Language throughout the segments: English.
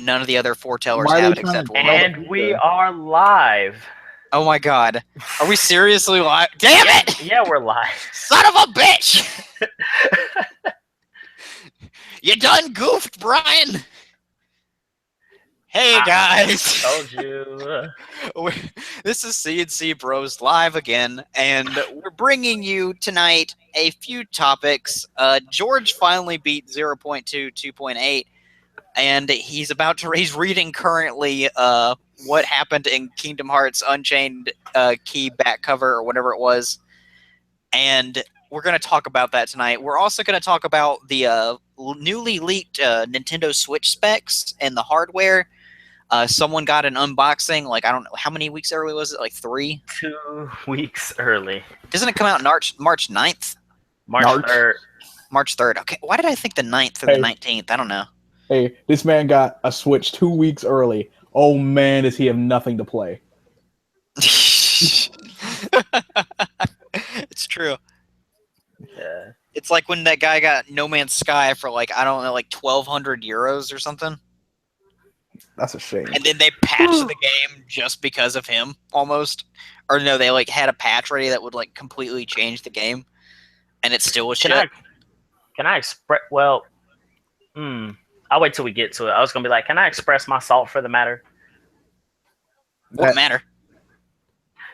none of the other foretellers Why are have they it trying except to one. tell And we are live. Oh my god. Are we seriously live? Damn it! Yeah, we're live. Son of a bitch! You done goofed, Brian! Hey guys! Told you. This is C&C Bros live again, and we're bringing you tonight a few topics. George finally beat 0.2, 2.8, and he's reading currently what happened in Kingdom Hearts Unchained Key back cover or whatever it was, and we're going to talk about that tonight. We're also going to talk about the newly leaked Nintendo Switch specs and the hardware. Someone got an unboxing, like, I don't know, how many weeks early was it? Like 3? 2 weeks early. Doesn't it come out March 9th? March 3rd. March 3rd. Okay, why did I think the 9th or the 19th? I don't know. Hey, this man got a Switch 2 weeks early. Oh man, does he have nothing to play. It's true. Yeah. It's like when that guy got No Man's Sky for, like, I don't know, like 1,200 euros or something. That's a shame. And then they patched the game just because of him, almost. Or no, they like had a patch ready that would like completely change the game, and it still was shit. Can I express? Well, I'll wait till we get to it. I was gonna be like, can I express my salt for the matter? What matter?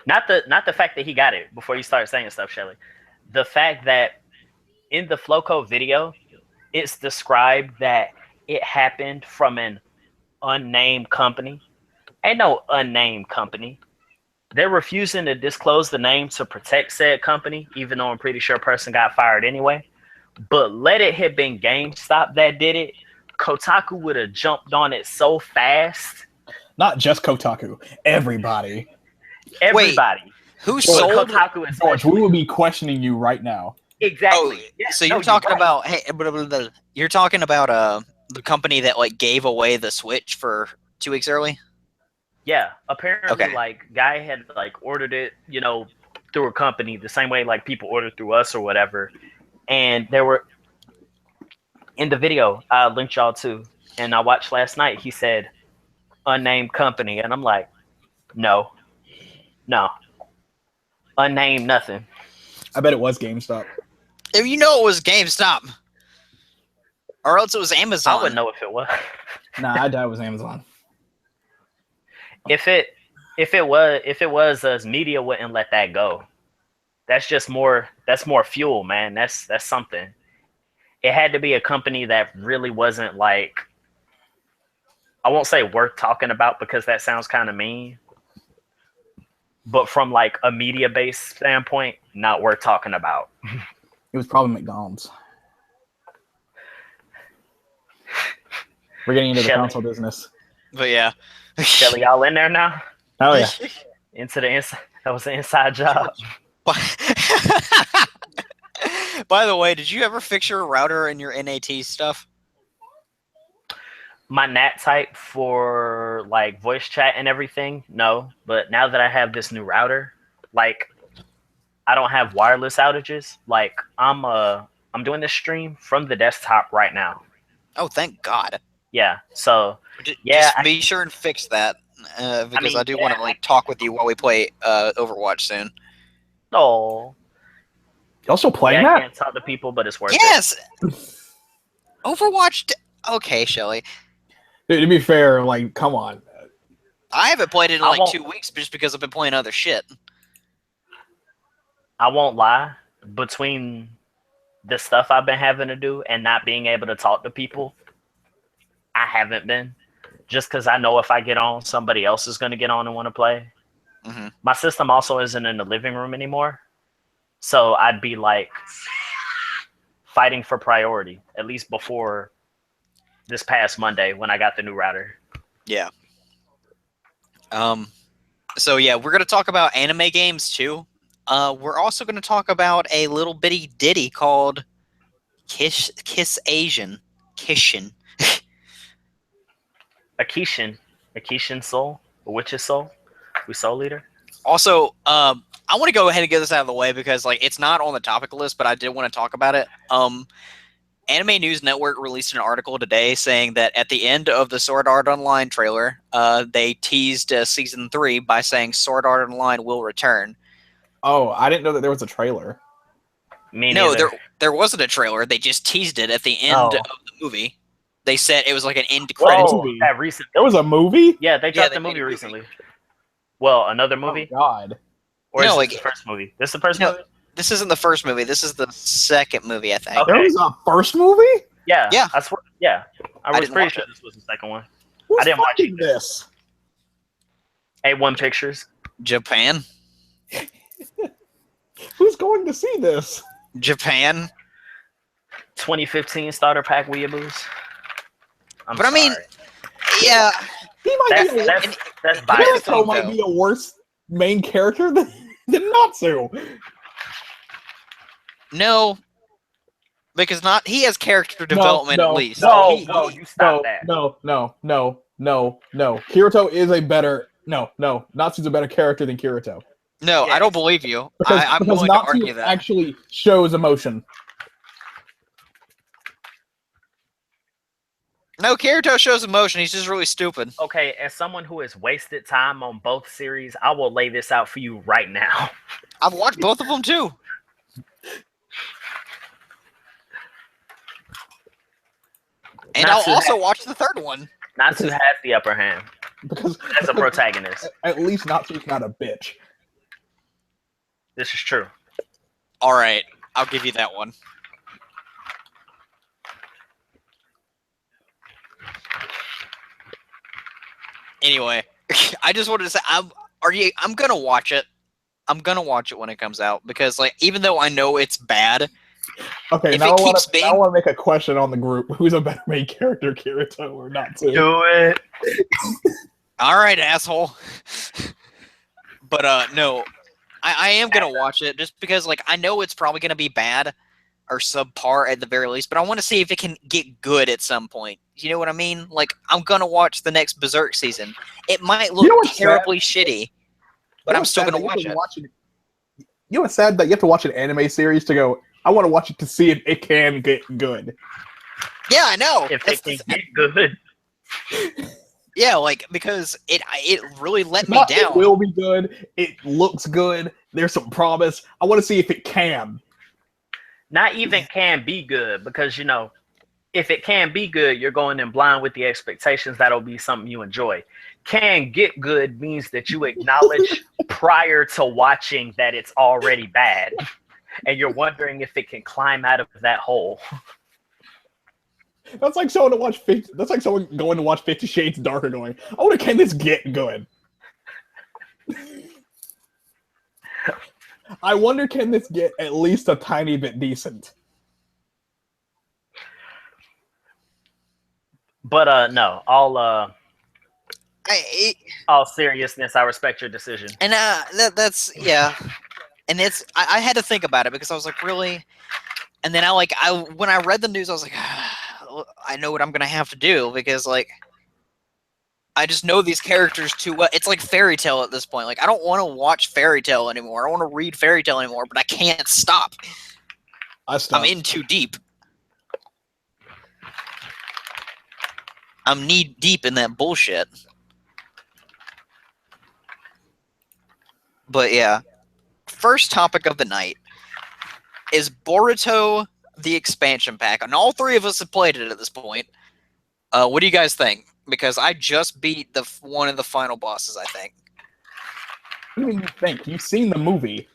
Not the fact that he got it before you start saying stuff, Shelly. The fact that in the Flowco video, it's described that it happened from an unnamed company. Ain't no unnamed company. They're refusing to disclose the name to protect said company, even though I'm pretty sure a person got fired anyway. But let it have been GameStop that did it, Kotaku would have jumped on it so fast. Not just Kotaku, everybody. Everybody. Wait, who sold Kotaku? George, we will be questioning you right now. Exactly. Oh, yeah, so you're talking about you're talking about the company that like gave away the Switch for 2 weeks early? Yeah, apparently, Okay. like, guy had like ordered it, through a company the same way like people order through us or whatever. And there were in the video I linked y'all to, and I watched last night. He said unnamed company, and I'm like, no, unnamed nothing. I bet it was GameStop. If you know it was GameStop, or else it was Amazon. I wouldn't know if it was. Nah, I doubt it was Amazon. If it was us, media wouldn't let that go. That's just more. That's more fuel, man. That's something. It had to be a company that really wasn't like. I won't say worth talking about because that sounds kind of mean. But from like a media-based standpoint, not worth talking about. It was probably McDonald's. We're getting into the console business. But yeah. Shelly, y'all in there now? Oh yeah. Into the inside. That was an inside job. By the way, did you ever fix your router and your NAT stuff? My NAT type for like voice chat and everything, no. But now that I have this new router, like I don't have wireless outages. Like I'm doing this stream from the desktop right now. Oh, thank God. Yeah. So just be sure and fix that because I do want to like talk with you while we play Overwatch soon. Oh. You also playing that? I can't talk to people, but it's worth it. Yes. Overwatch. Okay, Shelly. Dude, to be fair, like, come on. I haven't played it in like 2 weeks just because I've been playing other shit. I won't lie. Between the stuff I've been having to do and not being able to talk to people, I haven't been. Just because I know if I get on, somebody else is going to get on and want to play. Mm-hmm. My system also isn't in the living room anymore. So I'd be like fighting for priority, at least before this past Monday when I got the new router. Yeah. So yeah, we're going to talk about anime games too. We're also going to talk about a little bitty ditty called Kiss Asian. Kishin. A Kishin soul, a witch's soul, we soul leader. Also, I want to go ahead and get this out of the way because like it's not on the topic list, but I did want to talk about it. Anime News Network released an article today saying that at the end of the Sword Art Online trailer, they teased season 3 by saying Sword Art Online will return. Oh, I didn't know that there was a trailer. Me No, neither. there wasn't a trailer. They just teased it at the end Oh. of the movie. They said it was like an end What credits. movie? That recent. There was a movie? Yeah, they dropped they a made movie a movie. recently. Well, another Oh movie, God. or No, is like- this the first movie? This the first No. movie? This isn't the first movie. This is the second movie, I think. Okay. There was a first movie? Yeah. Yeah. I swear. Yeah. I was didn't pretty watch sure it. this was the second one. Who's I didn't watch funding it. this? A1 Pictures. Japan. Who's going to see this? Japan. 2015 starter pack weeaboos. But I mean, yeah. He might be that's Here's biased. the thing, Kirito might though. be a worse main character than Natsu. No. Because he has character development at least. No, He- you stop that. No. Kirito is a better Natsu's a better character than Kirito. No, I Yes. don't believe you. Because, I'm because willing to Natsu argue that. actually shows emotion. No, Kirito shows emotion. He's just really stupid. Okay, as someone who has wasted time on both series, I will lay this out for you right now. I've watched both of them too. And Natsu I'll also has- watch the third one. Natsu has the upper hand Because as a protagonist. at least Natsu's not a bitch. This is true. All right, I'll give you that one. Anyway, I just wanted to say, I'm gonna watch it. I'm gonna watch it when it comes out because, like, even though I know it's bad, Okay, If now it I want keeps to being- make a question on the group. Who's a better main character, Kirito or Natsu? Do it. all right, asshole. But no, I am gonna watch it just because, like, I know it's probably gonna be bad or subpar at the very least, but I want to see if it can get good at some point. You know what I mean? Like, I'm gonna watch the next Berserk season. It might look know what's terribly shitty, but You know I'm what's still sad gonna that watch you it. have to You know what's sad? That you have to watch an anime series to go, I want to watch it to see if it can get good. Yeah, I know. If That's it the can get good. Yeah, like, because it really let me Not down. it will be good. It looks good. There's some promise. I want to see if it can. Not even can be good, because, you know, if it can be good, you're going in blind with the expectations that'll be something you enjoy. Can get good means that you acknowledge prior to watching that it's already bad, and you're wondering if it can climb out of that hole. That's like someone to watch. That's like someone going to watch 50 Shades Darker, going, I want to can this get good. I wonder, can this get at least a tiny bit decent? But no, all I, seriousness, I respect your decision. and that's yeah, and I had to think about it because I was like, really, and then when I read the news, I was like, I know what I'm gonna have to do because, like, I just know these characters too well. It's like Fairy Tail at this point. Like, I don't want to watch Fairy Tail anymore. I don't want to read Fairy Tail anymore, but I can't stop. I stopped. I'm in too deep. I'm knee deep in that bullshit. But yeah, first topic of the night is Boruto the expansion pack, and all three of us have played it at this point. What do you guys think? Because I just beat one of the final bosses, I think. What do you mean you think? You've seen the movie.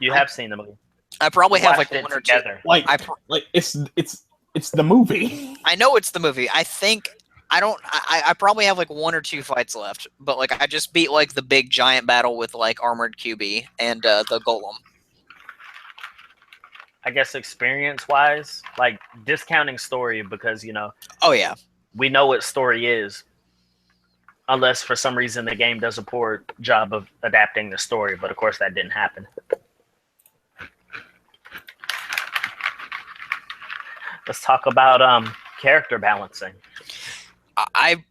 You have seen the movie. I probably have Watched like it one or two. together. Like, I it's the movie. I know it's the movie. I think I probably have like one or two fights left, but like I just beat like the big giant battle with like Armored QB and the Golem. I guess experience-wise, like discounting story, because, you know, Oh yeah. we know what story is, unless for some reason the game does a poor job of adapting the story, but of course that didn't happen. Let's talk about character balancing. I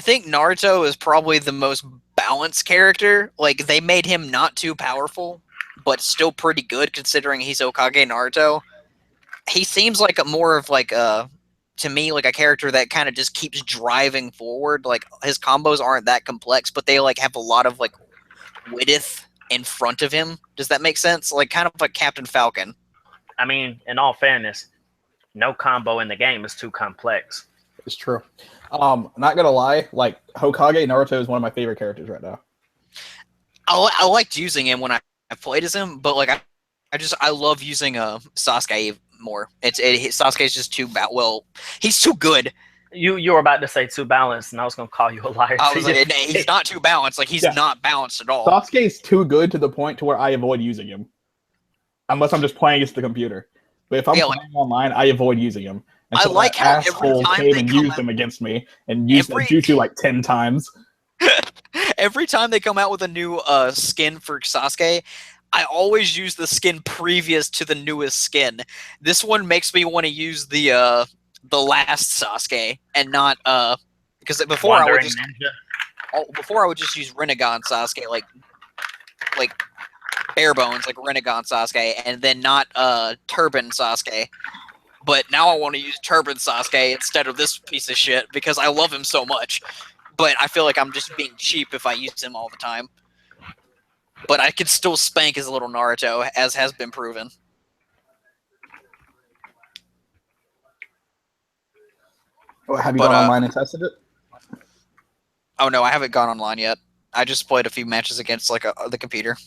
think Naruto is probably the most balanced character. Like, they made him not too powerful, but still pretty good considering he's Hokage Naruto. he seems like a more of like a, to me, like a character that kind of just keeps driving forward. Like his combos aren't that complex, but they like have a lot of like width in front of him. Does that make sense? Like kind of like Captain Falcon. I mean, in all fairness, no combo in the game is too complex. It's true. Not gonna lie, like Hokage Naruto is one of my favorite characters right now. I liked using him when I played as him, but like I love using Sasuke more. Sasuke's just too well. He's too good. You were about to say too balanced, and I was gonna call you a liar. I was like, he's not too balanced. Like he's not balanced at all. Sasuke's too good to the point to where I avoid using him, unless I'm just playing against the computer. But if I'm playing online, I avoid using him. I like how asshole came and used him against me and used the jutsu like 10 times. Every time they come out with a new skin for Sasuke, I always use the skin previous to the newest skin. This one makes me want to use the last Sasuke and not because before I would just use Rinnegan Sasuke like bare bones like Rinnegan Sasuke and then not Turban Sasuke. But now I want to use Turban Sasuke instead of this piece of shit because I love him so much. But I feel like I'm just being cheap if I use him all the time. But I could still spank his little Naruto, as has been proven. Have you gone online and tested it? Oh no, I haven't gone online yet. I just played a few matches against like the computer.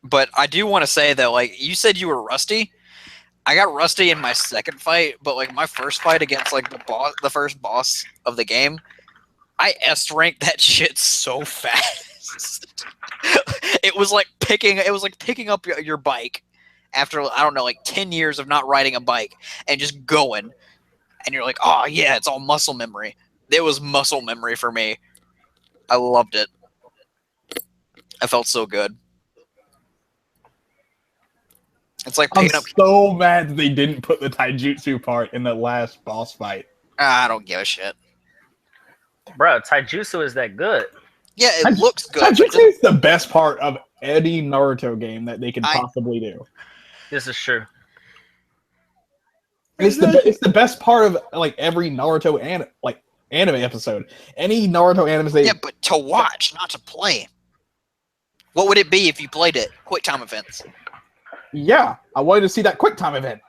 But I do want to say that, like, you said you were rusty. I got rusty in my second fight, but like my first fight against like the first boss of the game, I S-ranked that shit so fast. It was like picking up your bike after, I don't know, like 10 years of not riding a bike and just going. And you're like, oh yeah, it's all muscle memory. It was muscle memory for me. I loved it. I felt so good. It's like I'm so mad that they didn't put the taijutsu part in the last boss fight. I don't give a shit. Bro, taijutsu is that good. Yeah, it looks good. Taijutsu is the best part of any Naruto game that they can possibly do. This is true. It's the best part of like every Naruto anime episode. Any Naruto anime. Yeah, but to watch, not to play. What would it be if you played it? Quick time events. Yeah, I wanted to see that quick time event.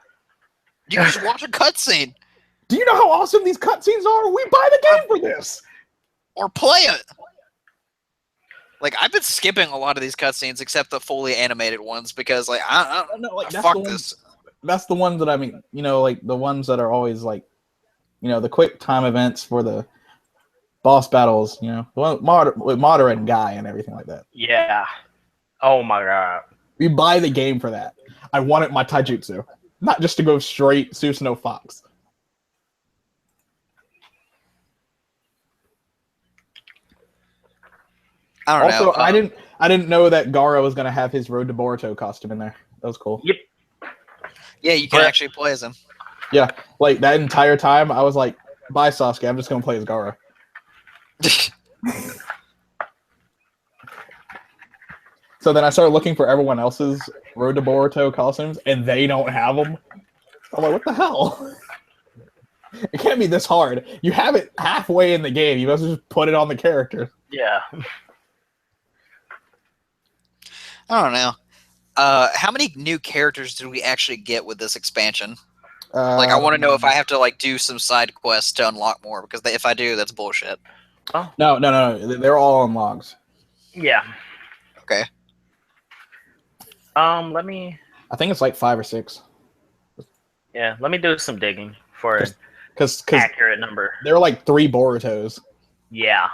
You can just watch a cutscene. Do you know how awesome these cutscenes are? We buy the game for this. Or play it. Like, I've been skipping a lot of these cutscenes except the fully animated ones because, like, I don't know, like, fuck this. That's the ones that I mean, you know, like the ones that are always like, you know, the quick time events for the boss battles, you know, with moderate guy and everything like that. Yeah. Oh my god. We buy the game for that. I wanted my taijutsu, not just to go straight Susanoo Fox. I don't know. I didn't know that Gaara was gonna have his Road to Boruto costume in there. That was cool. Yep. Yeah, you can actually play as him. Yeah, like that entire time, I was like, "Bye, Sasuke. I'm just gonna play as Gaara." So then I started looking for everyone else's Road to Boruto costumes, and they don't have them. I'm like, what the hell? It can't be this hard. You have it halfway in the game. You must just put it on the character. Yeah. I don't know. How many new characters did we actually get with this expansion? Like, I want to know if I have to like do some side quests to unlock more, because if I do, that's bullshit. Oh. No. They're all on logs. Yeah. Okay. Let me. I think it's like 5 or 6. Yeah, let me do some digging for an because accurate number. There are like 3 Borutos. Yeah.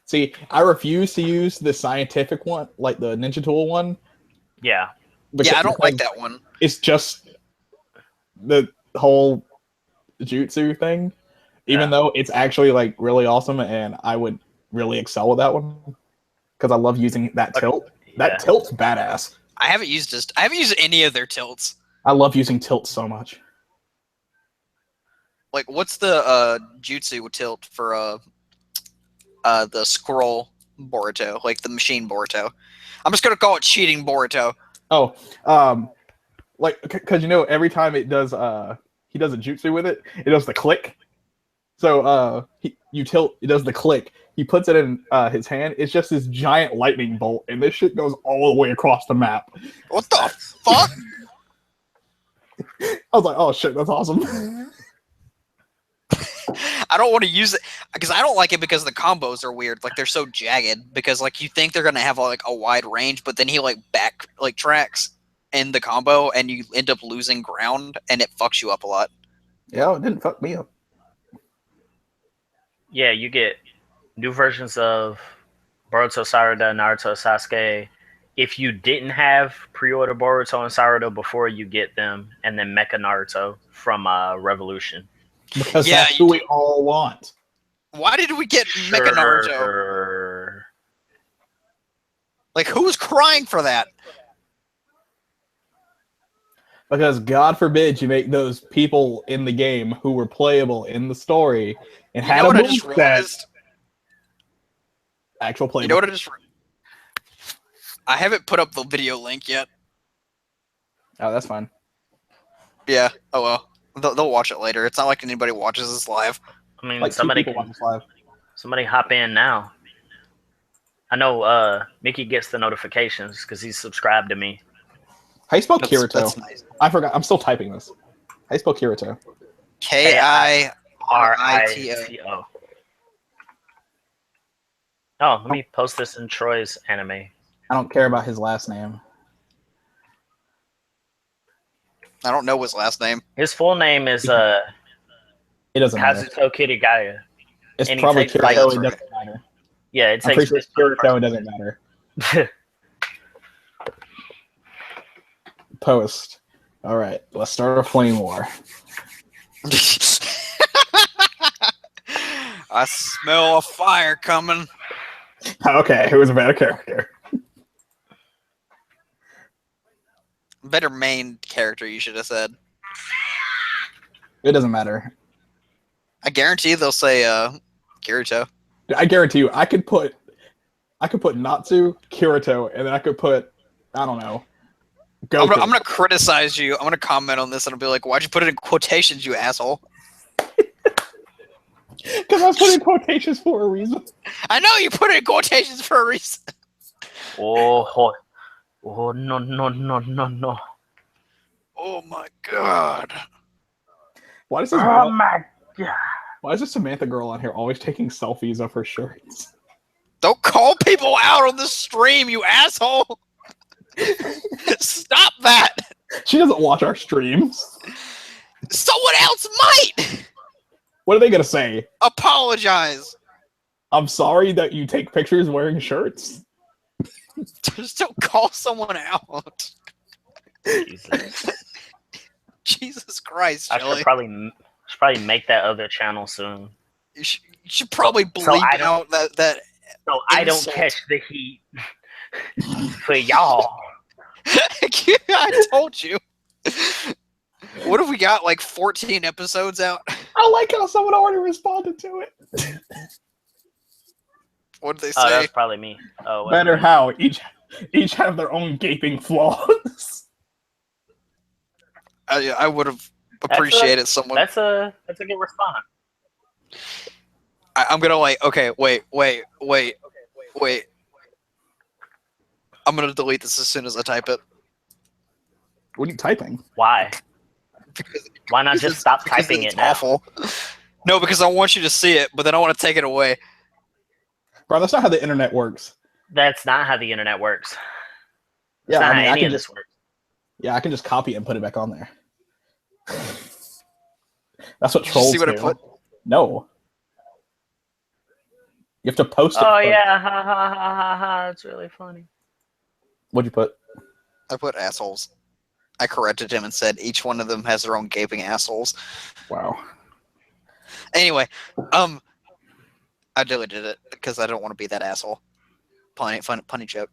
See, I refuse to use the scientific one, like the Ninja Tool one. Yeah. Yeah, I don't like that one. It's just the whole jutsu thing, even though it's actually like really awesome, and I would really excel with that one because I love using that tilt. That tilt's badass. I haven't used any of their tilts. I love using tilt so much. Like, what's the jutsu tilt for the scroll Boruto, like the machine Boruto. I'm just gonna call it cheating Boruto. Oh, like because every time it does he does a jutsu with it, it does the click. So you tilt, it does the click. He puts it in his hand. It's just this giant lightning bolt, and this shit goes all the way across the map. What the fuck? I was like, oh shit, that's awesome. I don't want to use it because I don't like it because the combos are weird. Like they're so jagged because like you think they're gonna have like a wide range, but then he like tracks in the combo and you end up losing ground and it fucks you up a lot. Yeah, it didn't fuck me up. Yeah, you get new versions of Boruto Sarada, Naruto Sasuke. If you didn't have pre-order Boruto and Sarada before, you get them, and then Mecha Naruto from Revolution. Because that's who we all want. Why did we get Mecha Naruto? Like, who's crying for that? Because God forbid you make those people in the game who were playable in the story and had a moveset. Actual playable. You know what I just... I haven't put up the video link yet. Oh, that's fine. Yeah. Oh well. They'll watch it later. It's not like anybody watches this live. I mean, like somebody watch this live. Somebody hop in now. I know Mickey gets the notifications because he's subscribed to me. How you spell Kirito? That's nice. I forgot. I'm still typing this. How you spell Kirito? Kirito. Oh, let me post this in Troy's anime. I don't care about his last name. I don't know his last name. His full name is It doesn't matter. Kazuto Kirigaya. It's probably Kirito. It doesn't matter. Yeah, it takes Kirito. It doesn't matter. Post. All right, let's start a flame war. I smell a fire coming. Okay, who was a better character? Better main character, you should have said. It doesn't matter. I guarantee they'll say Kirito. I guarantee you, I could put Natsu, Kirito, and then I could put, I don't know, Goku. I'm gonna criticize you. I'm gonna comment on this and I'll be like, why'd you put it in quotations, you asshole? Because I was putting quotations for a reason. I know you put it in quotations for a reason. Oh, no. Oh my god. Why does this my god. Why is this Samantha girl on here always taking selfies of her shirts? Don't call people out on the stream, you asshole. Stop that. She doesn't watch our streams. Someone else might. What are they gonna say? Apologize. I'm sorry that you take pictures wearing shirts. Just don't call someone out. Jesus. Jesus Christ, I Shelly. should probably make that other channel soon. You should probably bleep out that. So I don't catch the heat for y'all. I told you. What have we got? Like 14 episodes out? I like how someone already responded to it. What did they say? Oh, that's probably me. Oh, Better how each have their own gaping flaws. I would have appreciated someone. That's a good response. I'm gonna okay, wait. I'm gonna delete this as soon as I type it. What are you typing? Why? Why not just stop typing it now? Awful. No, because I want you to see it, but then I want to take it away. Bro, that's not how the internet works. That's not how the internet works. Yeah, that's not I mean, how any of this works. Yeah, I can just copy it and put it back on there. That's what trolls do. See what I put? No. You have to post it. Oh, yeah. Ha, ha, ha, ha, ha. It's really funny. What'd you put? I put assholes. I corrected him and said each one of them has their own gaping assholes. Wow. Anyway, I deleted it because I don't want to be that asshole. Punny joke.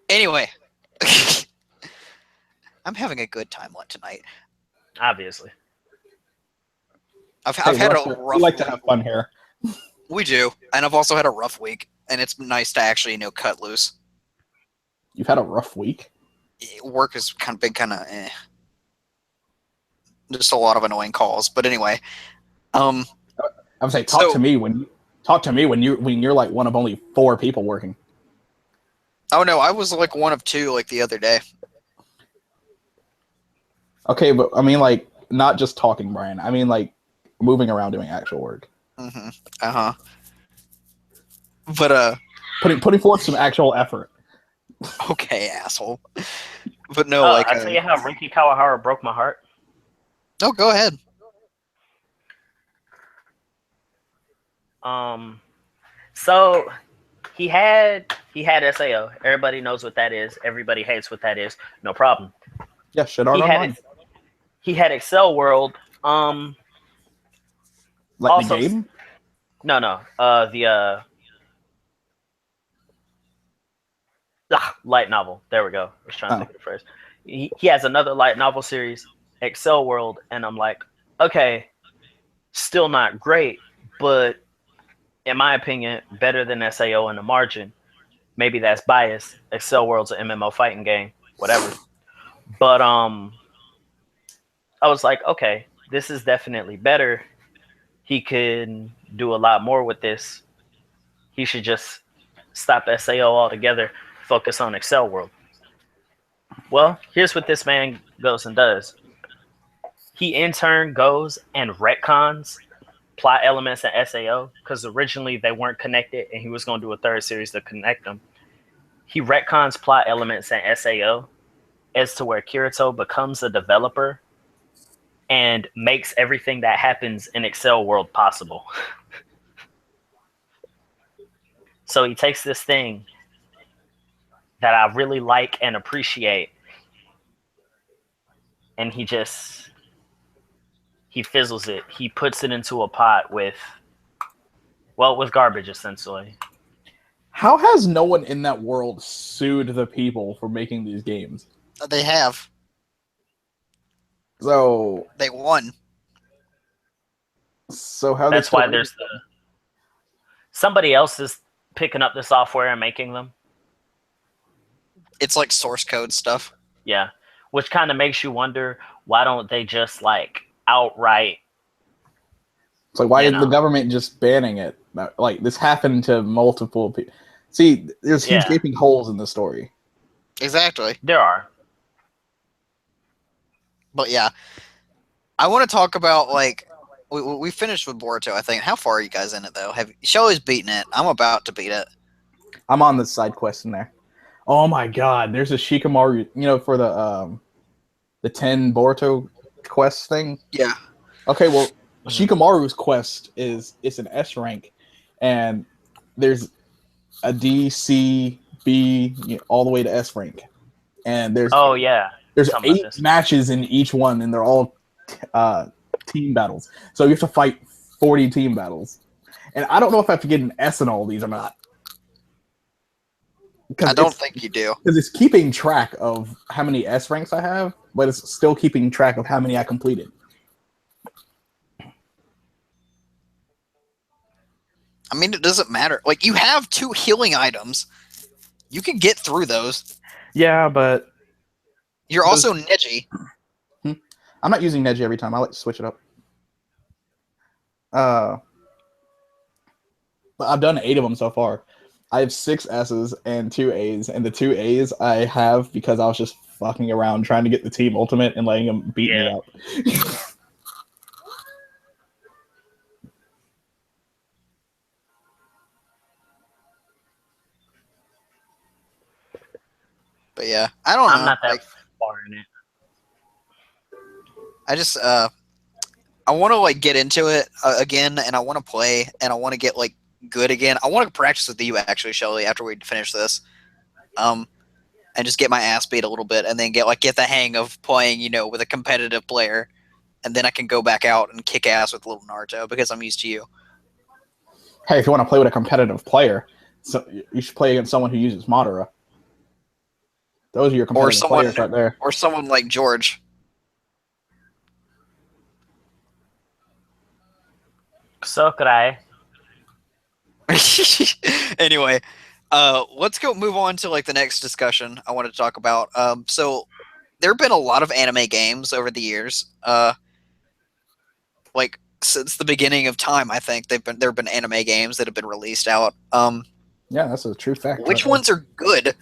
Anyway, I'm having a good time tonight. Obviously. I've had a rough. We like to have fun here. We do, and I've also had a rough week, and it's nice to actually cut loose. You've had a rough week. Work has been kind of just a lot of annoying calls, but anyway. I would say talk to me when you're like one of only 4 people working. Oh no, I was like one of 2 like the other day. Okay, but I mean like not just talking, Brian. I mean like moving around doing actual work. Mm-hmm. Uh-huh. But putting forth some actual effort. Okay, asshole. But no, I'll tell you how Rinky Kawahara broke my heart. Oh, go ahead. So he had SAO. Everybody knows what that is. Everybody hates what that is. No problem. Yeah, shit art online. He had Excel World. Like also, the game? No. Light novel. There we go. I was trying to think of the phrase. He has another light novel series, Excel World, and I'm like, okay, still not great, but in my opinion, better than SAO in the margin. Maybe that's biased. Excel World's an MMO fighting game, whatever. But I was like, okay, this is definitely better. He could do a lot more with this. He should just stop SAO altogether, focus on Excel World. Well, here's what this man goes and does. He in turn goes and retcons plot elements in SAO because originally they weren't connected and he was going to do a 3rd series to connect them. He retcons plot elements in SAO as to where Kirito becomes a developer and makes everything that happens in Excel World possible. So he takes this thing that I really like and appreciate, and he fizzles it. He puts it into a pot with garbage, essentially. How has no one in that world sued the people for making these games? They have. So they won. So how? That's why there's somebody else is picking up the software and making them. It's like source code stuff. Yeah, which kind of makes you wonder, why don't they just like outright? It's like, why is the government just banning it? Like, this happened to multiple people. See, there's huge gaping holes in the story. Exactly. There are. But yeah, I want to talk about, like, we finished with Boruto, I think. How far are you guys in it, though? Shoei's beaten it. I'm about to beat it. I'm on the side quest in there. Oh my god, there's a Shikamaru, for the 10 Boruto quest thing? Yeah. Okay, well, Shikamaru's quest it's an S rank, and there's a D, C, B, all the way to S rank. And there's there's 8 matches in each one, and they're all team battles. So you have to fight 40 team battles. And I don't know if I have to get an S in all of these or not. I don't think you do. Because it's keeping track of how many S ranks I have, but it's still keeping track of how many I completed. I mean, it doesn't matter. Like, you have 2 healing items. You can get through those. Yeah, but... You're also Neji. I'm not using Neji every time. I like to switch it up. I've done 8 of them so far. I have 6 S's and 2 A's, and the 2 A's I have because I was just fucking around trying to get the team ultimate and letting them beat me up. But yeah, I don't know. I'm not that far in it. I just I want to like get into it again, and I want to play, and I want to get like good again. I want to practice with you actually, Shelly, after we finish this, and just get my ass beat a little bit, and then get the hang of playing, with a competitive player, and then I can go back out and kick ass with little Naruto because I'm used to you. Hey, if you want to play with a competitive player, so you should play against someone who uses Madara. Those are your competitive players right there. Or someone like George. So could I. Anyway, let's go move on to like the next discussion I want to talk about. So there have been a lot of anime games over the years. Like since the beginning of time, I think there have been anime games that have been released out. Yeah, that's a true fact. Which Right ones are good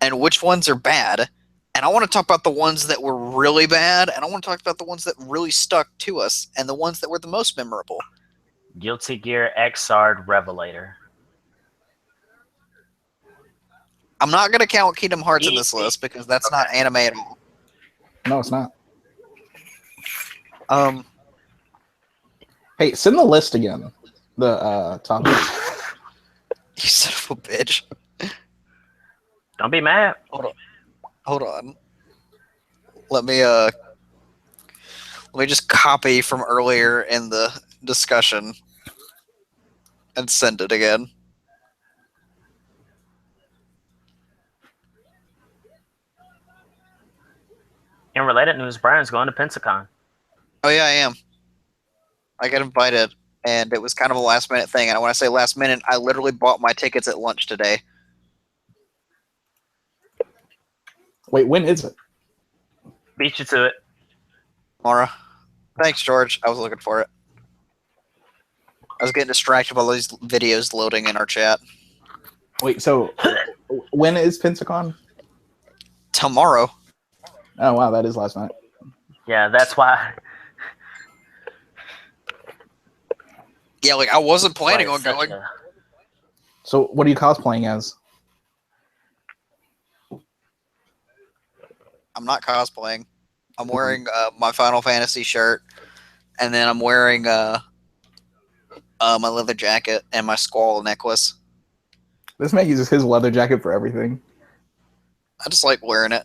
and which ones are bad? And I want to talk about the ones that were really bad, and I want to talk about the ones that really stuck to us, and the ones that were the most memorable. Guilty Gear Xrd Revelator. I'm not going to count Kingdom Hearts in this Easy. list because that's not anime at all. No, it's not. Hey, send the list again. The topic. You son of a bitch. Don't be mad. Hold on. Let me just copy from earlier in the discussion and send it again. In related news, Brian's going to Pensacon. Oh yeah, I am. I got invited, and it was kind of a last minute thing. And when I say last minute, I literally bought my tickets at lunch today. Wait, when is it? Beat you to it. Mara. Thanks, George. I was looking for it. I was getting distracted by all these videos loading in our chat. Wait, so when is Pensacon? Tomorrow. Oh wow, that is last night. Yeah, that's why. Yeah, like I wasn't planning on going. So what are you cosplaying as? I'm not cosplaying. I'm wearing my Final Fantasy shirt, and then I'm wearing my leather jacket and my squall necklace. This man uses his leather jacket for everything. I just like wearing it.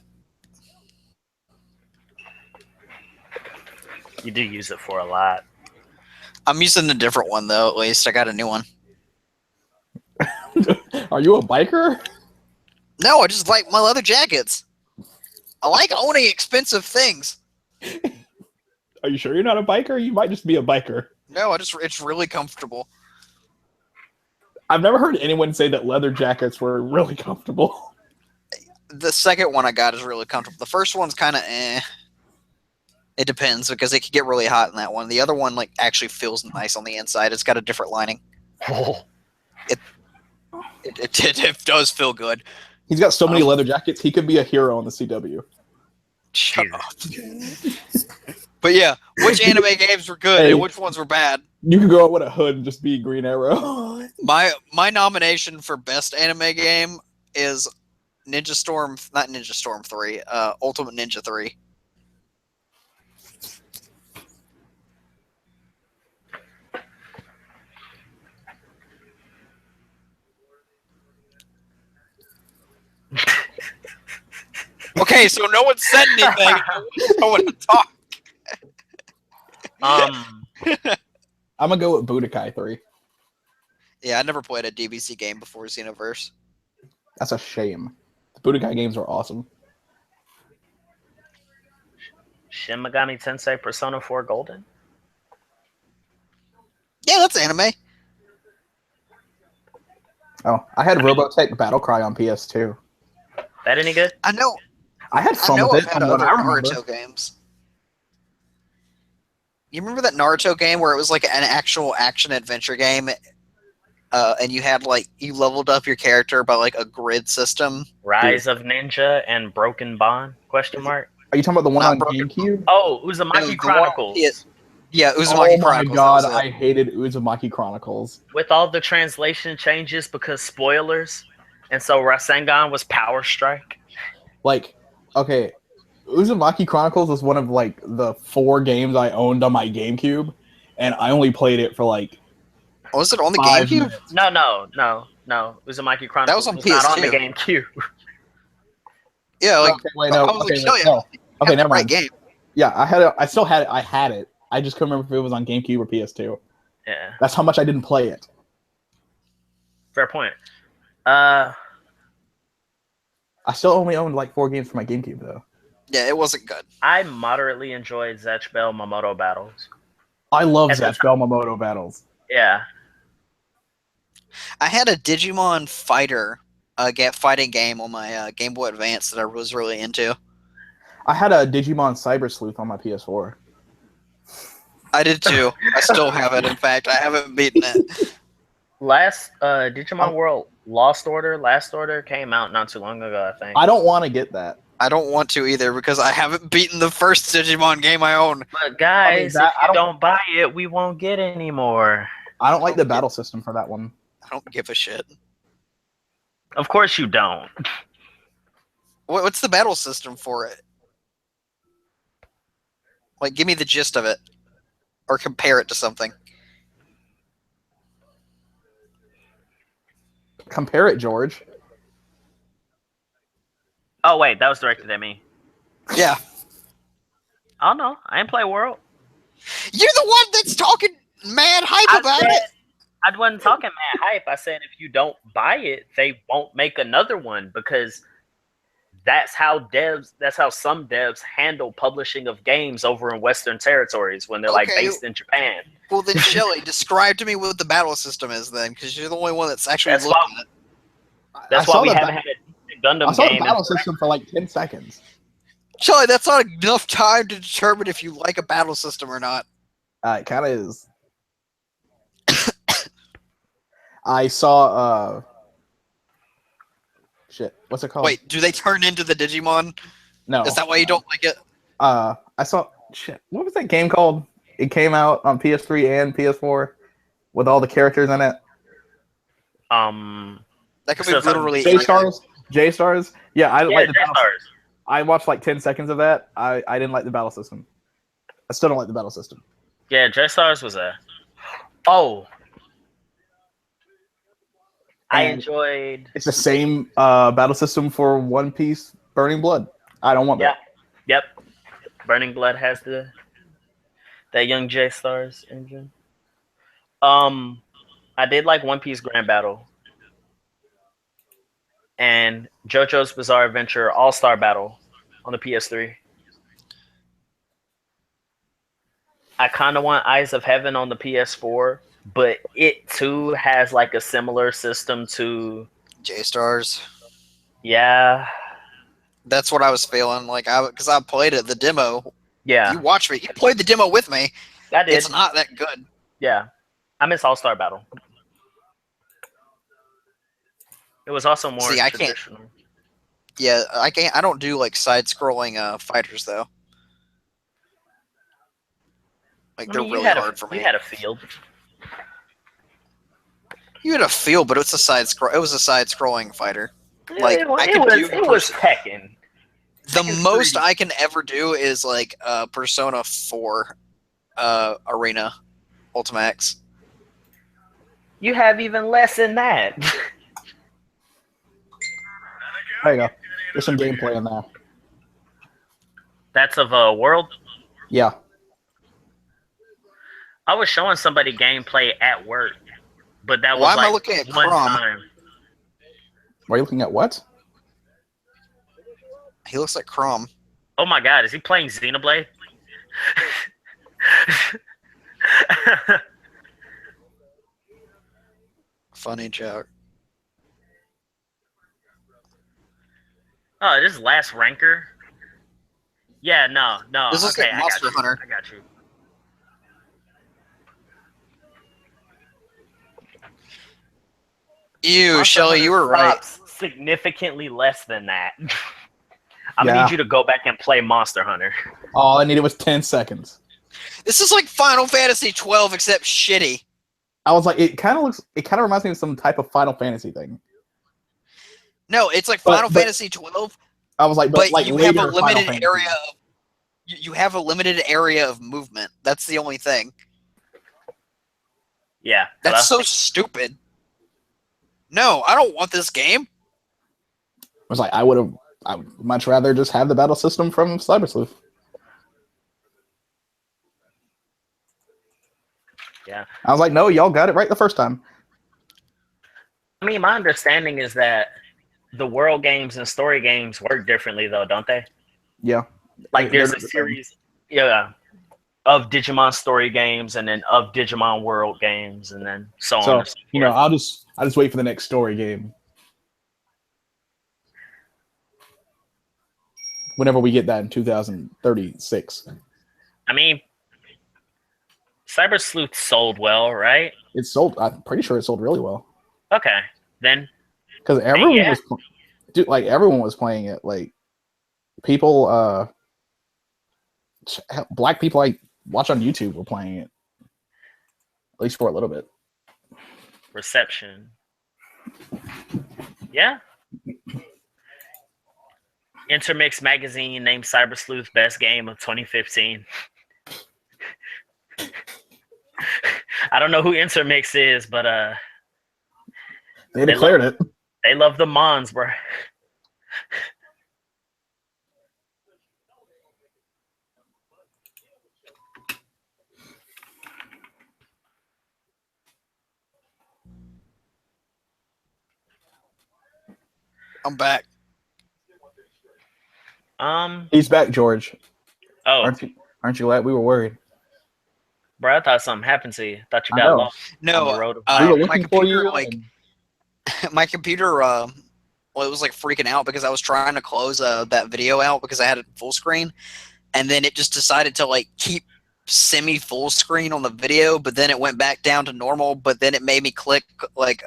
You do use it for a lot. I'm using a different one though. At least I got a new one. Are you a biker? No, I just like my leather jackets. I like owning expensive things. Are you sure you're not a biker? You might just be a biker. No, it's really comfortable. I've never heard anyone say that leather jackets were really comfortable. The second one I got is really comfortable. The first one's kind of It depends because it can get really hot in that one. The other one like actually feels nice on the inside. It's got a different lining. Oh. It does feel good. He's got so many leather jackets. He could be a hero on the CW. Shut up. But yeah, which anime games were good and which ones were bad? You could go out with a hood and just be Green Arrow. My nomination for best anime game is not Ninja Storm 3, Ultimate Ninja 3. Okay, so no one said anything. No one talked. I'm gonna go with Budokai 3. Yeah, I never played a DBC game before Xenoverse. That's a shame. The Budokai games are awesome. Shin Megami Tensei Persona 4 Golden? Yeah, that's anime. Oh, I had Robotech Battlecry on PS2. That any good? I know. I had fun with it. I've had other Naruto games. You remember that Naruto game where it was like an actual action adventure game, and you had like you leveled up your character by like a grid system? Rise of Ninja and Broken Bond? Question mark. Are you talking about the one on GameCube? Oh, Uzumaki Chronicles. Yeah, Uzumaki Chronicles. Oh my god, I hated Uzumaki Chronicles. With all the translation changes because spoilers, and so Rasengan was Power Strike. Like, okay, Uzumaki Chronicles was one of like the 4 games I owned on my GameCube, and I only played it for like. Was it on the GameCube? Minutes. No. Uzumaki Chronicles that was on PS2. not on the GameCube. Yeah, like okay, wait, no. Okay, never mind. Game. Yeah, I had it. I still had it. I had it. I just couldn't remember if it was on GameCube or PS2. Yeah, that's how much I didn't play it. Fair point. I still only owned like 4 games for my GameCube though. Yeah, it wasn't good. I moderately enjoyed Zech Bell Mamoto battles. I love Zech Bell Mamoto battles. Yeah. I had a Digimon Fighter fighting game on my Game Boy Advance that I was really into. I had a Digimon Cyber Sleuth on my PS4. I did too. I still have it. In fact, I haven't beaten it. Last Digimon World Last Order came out not too long ago, I think. I don't want to get that. I don't want to either because I haven't beaten the first Digimon game I own. But guys, if you don't buy it, we won't get any more. I don't like the battle system for that one. I don't give a shit. Of course you don't. What's the battle system for it? Like, give me the gist of it. Or compare it to something. Compare it, George. Oh, wait, that was directed at me. Yeah. I don't know. I ain't play World. You're the one that's talking mad hype about it. I wasn't talking mad hype. I said if you don't buy it, they won't make another one because that's how some devs handle publishing of games over in Western territories when they're like based in Japan. Well, then, Shelly, describe to me what the battle system is then, because you're the only one that's actually looked at it. That's why we haven't had a Gundam game. I saw the battle system for like 10 seconds. Shelly, that's not enough time to determine if you like a battle system or not. It kind of is. I saw shit. What's it called? Wait, do they turn into the Digimon? No. Is that why you don't like it? I saw shit. What was that game called? It came out on PS3 and PS4 with all the characters in it. That could be literally J-Stars. J-Stars. Yeah, I like the J-Stars. I watched like 10 seconds of that. I didn't like the battle system. I still don't like the battle system. Yeah, J-Stars was a. Oh. I enjoyed. It's the same battle system for One Piece Burning Blood. I don't want that. Yep. Burning Blood has that young J-Stars engine. I did like One Piece Grand Battle and JoJo's Bizarre Adventure All-Star Battle on the PS3. I kind of want Eyes of Heaven on the PS4, but it too has like a similar system to J-Stars. Yeah. That's what I was feeling like because I played it, the demo. Yeah. You watched me. You played the demo with me. I did. It's not that good. Yeah. I miss All-Star Battle. It was also more traditional. Yeah, I can't. I don't do like side-scrolling fighters though. Like they're really hard for me. You had a field. You had a feel, but it's a side-scroll. It was a side-scrolling fighter. Like it was Tekken. The most I can ever do is like Persona 4 Arena Ultimax. You have even less than that. There you go. There's some gameplay in there. That's of a World? Yeah. I was showing somebody gameplay at work, but that was like looking at one Crom? time. Why are you looking at what? He looks like Crom. Oh my god, is he playing Xenoblade? Funny joke. Oh, this is Last Ranker? Yeah, no. This looks like Monster Hunter. I got you. Ew, Monster Shelly, Hunter you were right. Significantly less than that. I'm gonna need you to go back and play Monster Hunter. All I needed was 10 seconds. This is like Final Fantasy 12 except shitty. I was like, it kind of reminds me of some type of Final Fantasy thing. No, it's like Final Fantasy 12. I was like, but like you have a limited area. You have a limited area of movement. That's the only thing. Yeah, that's so stupid. No, I don't want this game. I was like, I would much rather just have the battle system from Cyber Sleuth. Yeah. I was like, no, y'all got it right the first time. I mean, my understanding is that the world games and story games work differently, though, don't they? Yeah. Like, there's a series. Yeah. of Digimon story games, and then of Digimon World games, and then so on and so you know, forth. I'll just wait for the next story game. Whenever we get that in 2036. I mean, Cyber Sleuth sold well, right? It sold. I'm pretty sure it sold really well. Okay, then Because everyone yeah. was, dude, like everyone was playing it. Like people, black people I watch on YouTube were playing it, at least for a little bit. Reception. Yeah. Intermix magazine named Cyber Sleuth best game of 2015. I don't know who Intermix is, but They declared it. They love the Mons, bro. I'm back. He's back, George. Oh, aren't you glad? We were worried. Bro, I thought something happened to you. Thought you got lost on the road. We were looking my computer, for you. like, my computer, well, it was like freaking out because I was trying to close that video out because I had it full screen, and then it just decided to like keep semi full screen on the video, but then it went back down to normal. But then it made me click like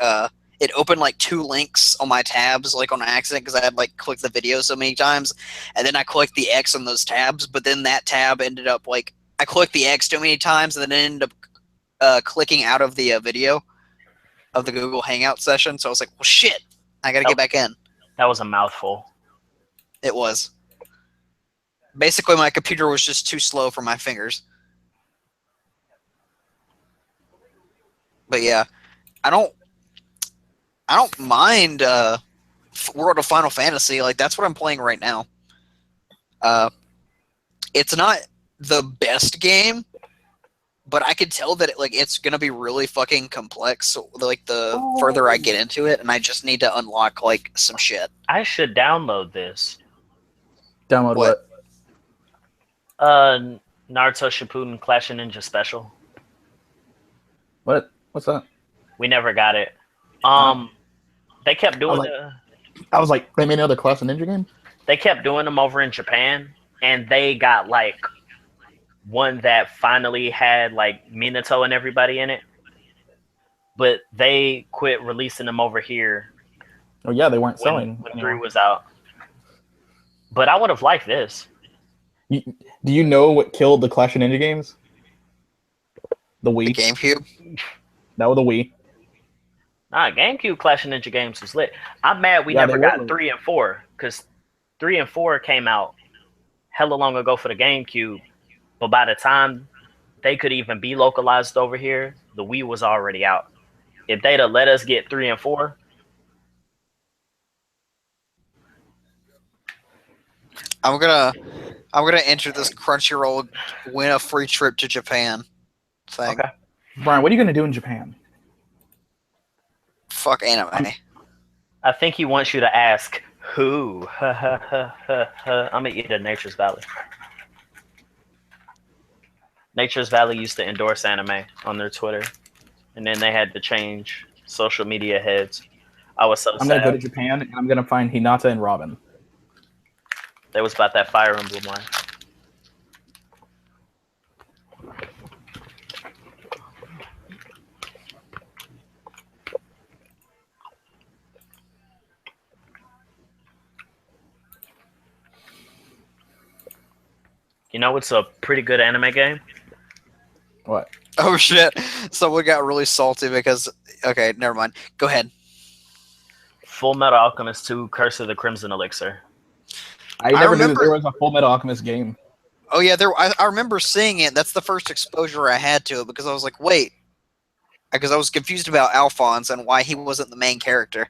it opened like 2 links on my tabs like on accident because I had like clicked the video so many times, and then I clicked the X on those tabs, but then that tab ended up like I clicked the X too many times and then it ended up clicking out of the video of the Google Hangout session. So I was like, well, shit, I gotta get back in. That was a mouthful. It was. Basically, my computer was just too slow for my fingers. But yeah, I don't mind World of Final Fantasy. Like, that's what I'm playing right now. It's not the best game, but I could tell that it's gonna be really fucking complex. So, like, the further I get into it, and I just need to unlock like some shit. I should download this. Download what? Naruto Shippuden Clash of Ninja Special. What? What's that? We never got it. They kept doing I was like, they made another Clash of Ninja game? They kept doing them over in Japan, and they got like one that finally had like Minato and everybody in it. But they quit releasing them over here. Oh yeah, they weren't selling when 3 was out. But I would have liked this. Do you know what killed the Clash of Ninja games? The Wii. The GameCube? No, the Wii. Nah, GameCube Clash of Ninja games was lit. I'm mad we never got 3 and 4, because 3 and 4 came out hella long ago for the GameCube. But by the time they could even be localized over here, the Wii was already out. If they'd have let us get 3 and 4, I'm gonna enter this Crunchyroll win a free trip to Japan thing. Okay. Brian, what are you gonna do in Japan? Fuck anime. I think he wants you to ask who. I'm gonna eat at Nature's Valley. Nature's Valley used to endorse anime on their Twitter, and then they had to change social media heads. I was so sad. I'm gonna go to Japan and I'm gonna find Hinata and Robin. That was about that Fire Emblem line. You know what's a pretty good anime game? What? Oh shit! Someone got really salty because. Okay, never mind. Go ahead. Full Metal Alchemist 2: Curse of the Crimson Elixir. I never knew that there was a Full Metal Alchemist game. Oh yeah, I remember seeing it. That's the first exposure I had to it because I was like, wait, because I was confused about Alphonse and why he wasn't the main character.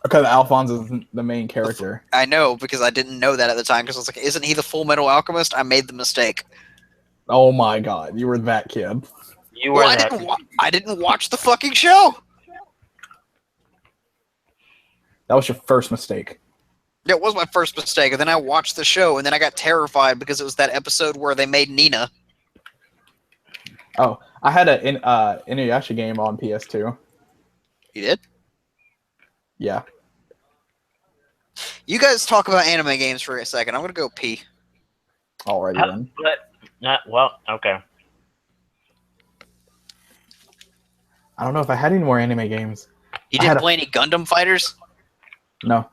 Because Alphonse is the main character. I know, because I didn't know that at the time. Because I was like, isn't he the Full Metal Alchemist? I made the mistake. Oh my god, you were that kid. You were that. I didn't watch the fucking show. That was your first mistake. It was my first mistake, and then I watched the show, and then I got terrified because it was that episode where they made Nina. Oh, I had an Inuyasha game on PS2. You did? Yeah. You guys talk about anime games for a second. I'm gonna go pee. Alrighty then. Well, okay. I don't know if I had any more anime games. You I had didn't play any Gundam Fighters? No.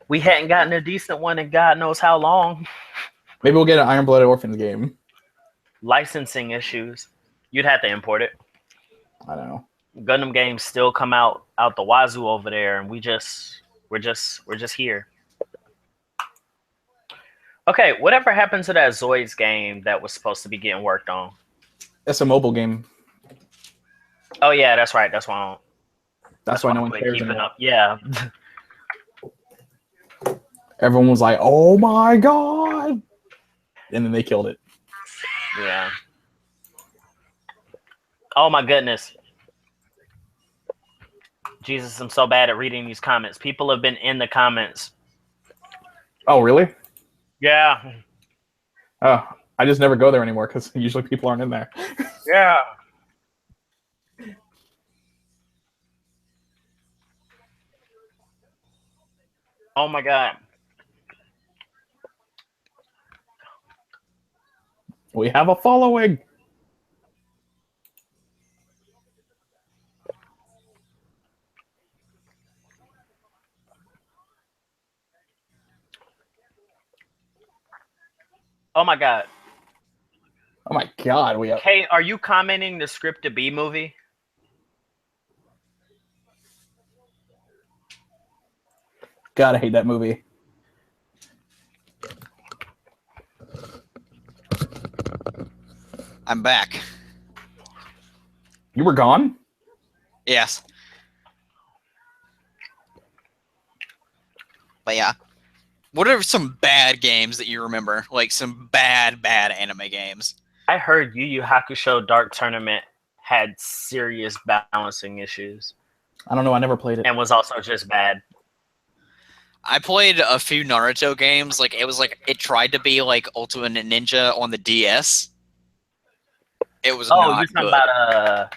We hadn't gotten a decent one in God knows how long. Maybe we'll get an Iron Blooded Orphans game. Licensing issues. You'd have to import it. I don't know. Gundam games still come out the wazoo over there, and we're just here. Okay, whatever happened to that Zoids game that was supposed to be getting worked on? It's a mobile game. Oh yeah, that's right. That's why No one cares keeping anymore. up. Yeah. Everyone was like, "Oh my god!" And then they killed it. Yeah. Oh my goodness. Jesus, I'm so bad at reading these comments. People have been in the comments. Oh really? Yeah. Oh, I just never go there anymore because usually people aren't in there. Yeah. Oh my god. We have a following. Oh my god. Oh my god, we have. Hey, are you commenting the Script to Be movie? God, I hate that movie. I'm back. You were gone? Yes. But yeah. What are some bad games that you remember? Like some bad anime games? I heard Yu Yu Hakusho Dark Tournament had serious balancing issues I don't know. I never played it. and was also just bad. I played a few Naruto games. Like it tried to be like Ultimate Ninja on the DS. It was not you're talking good. about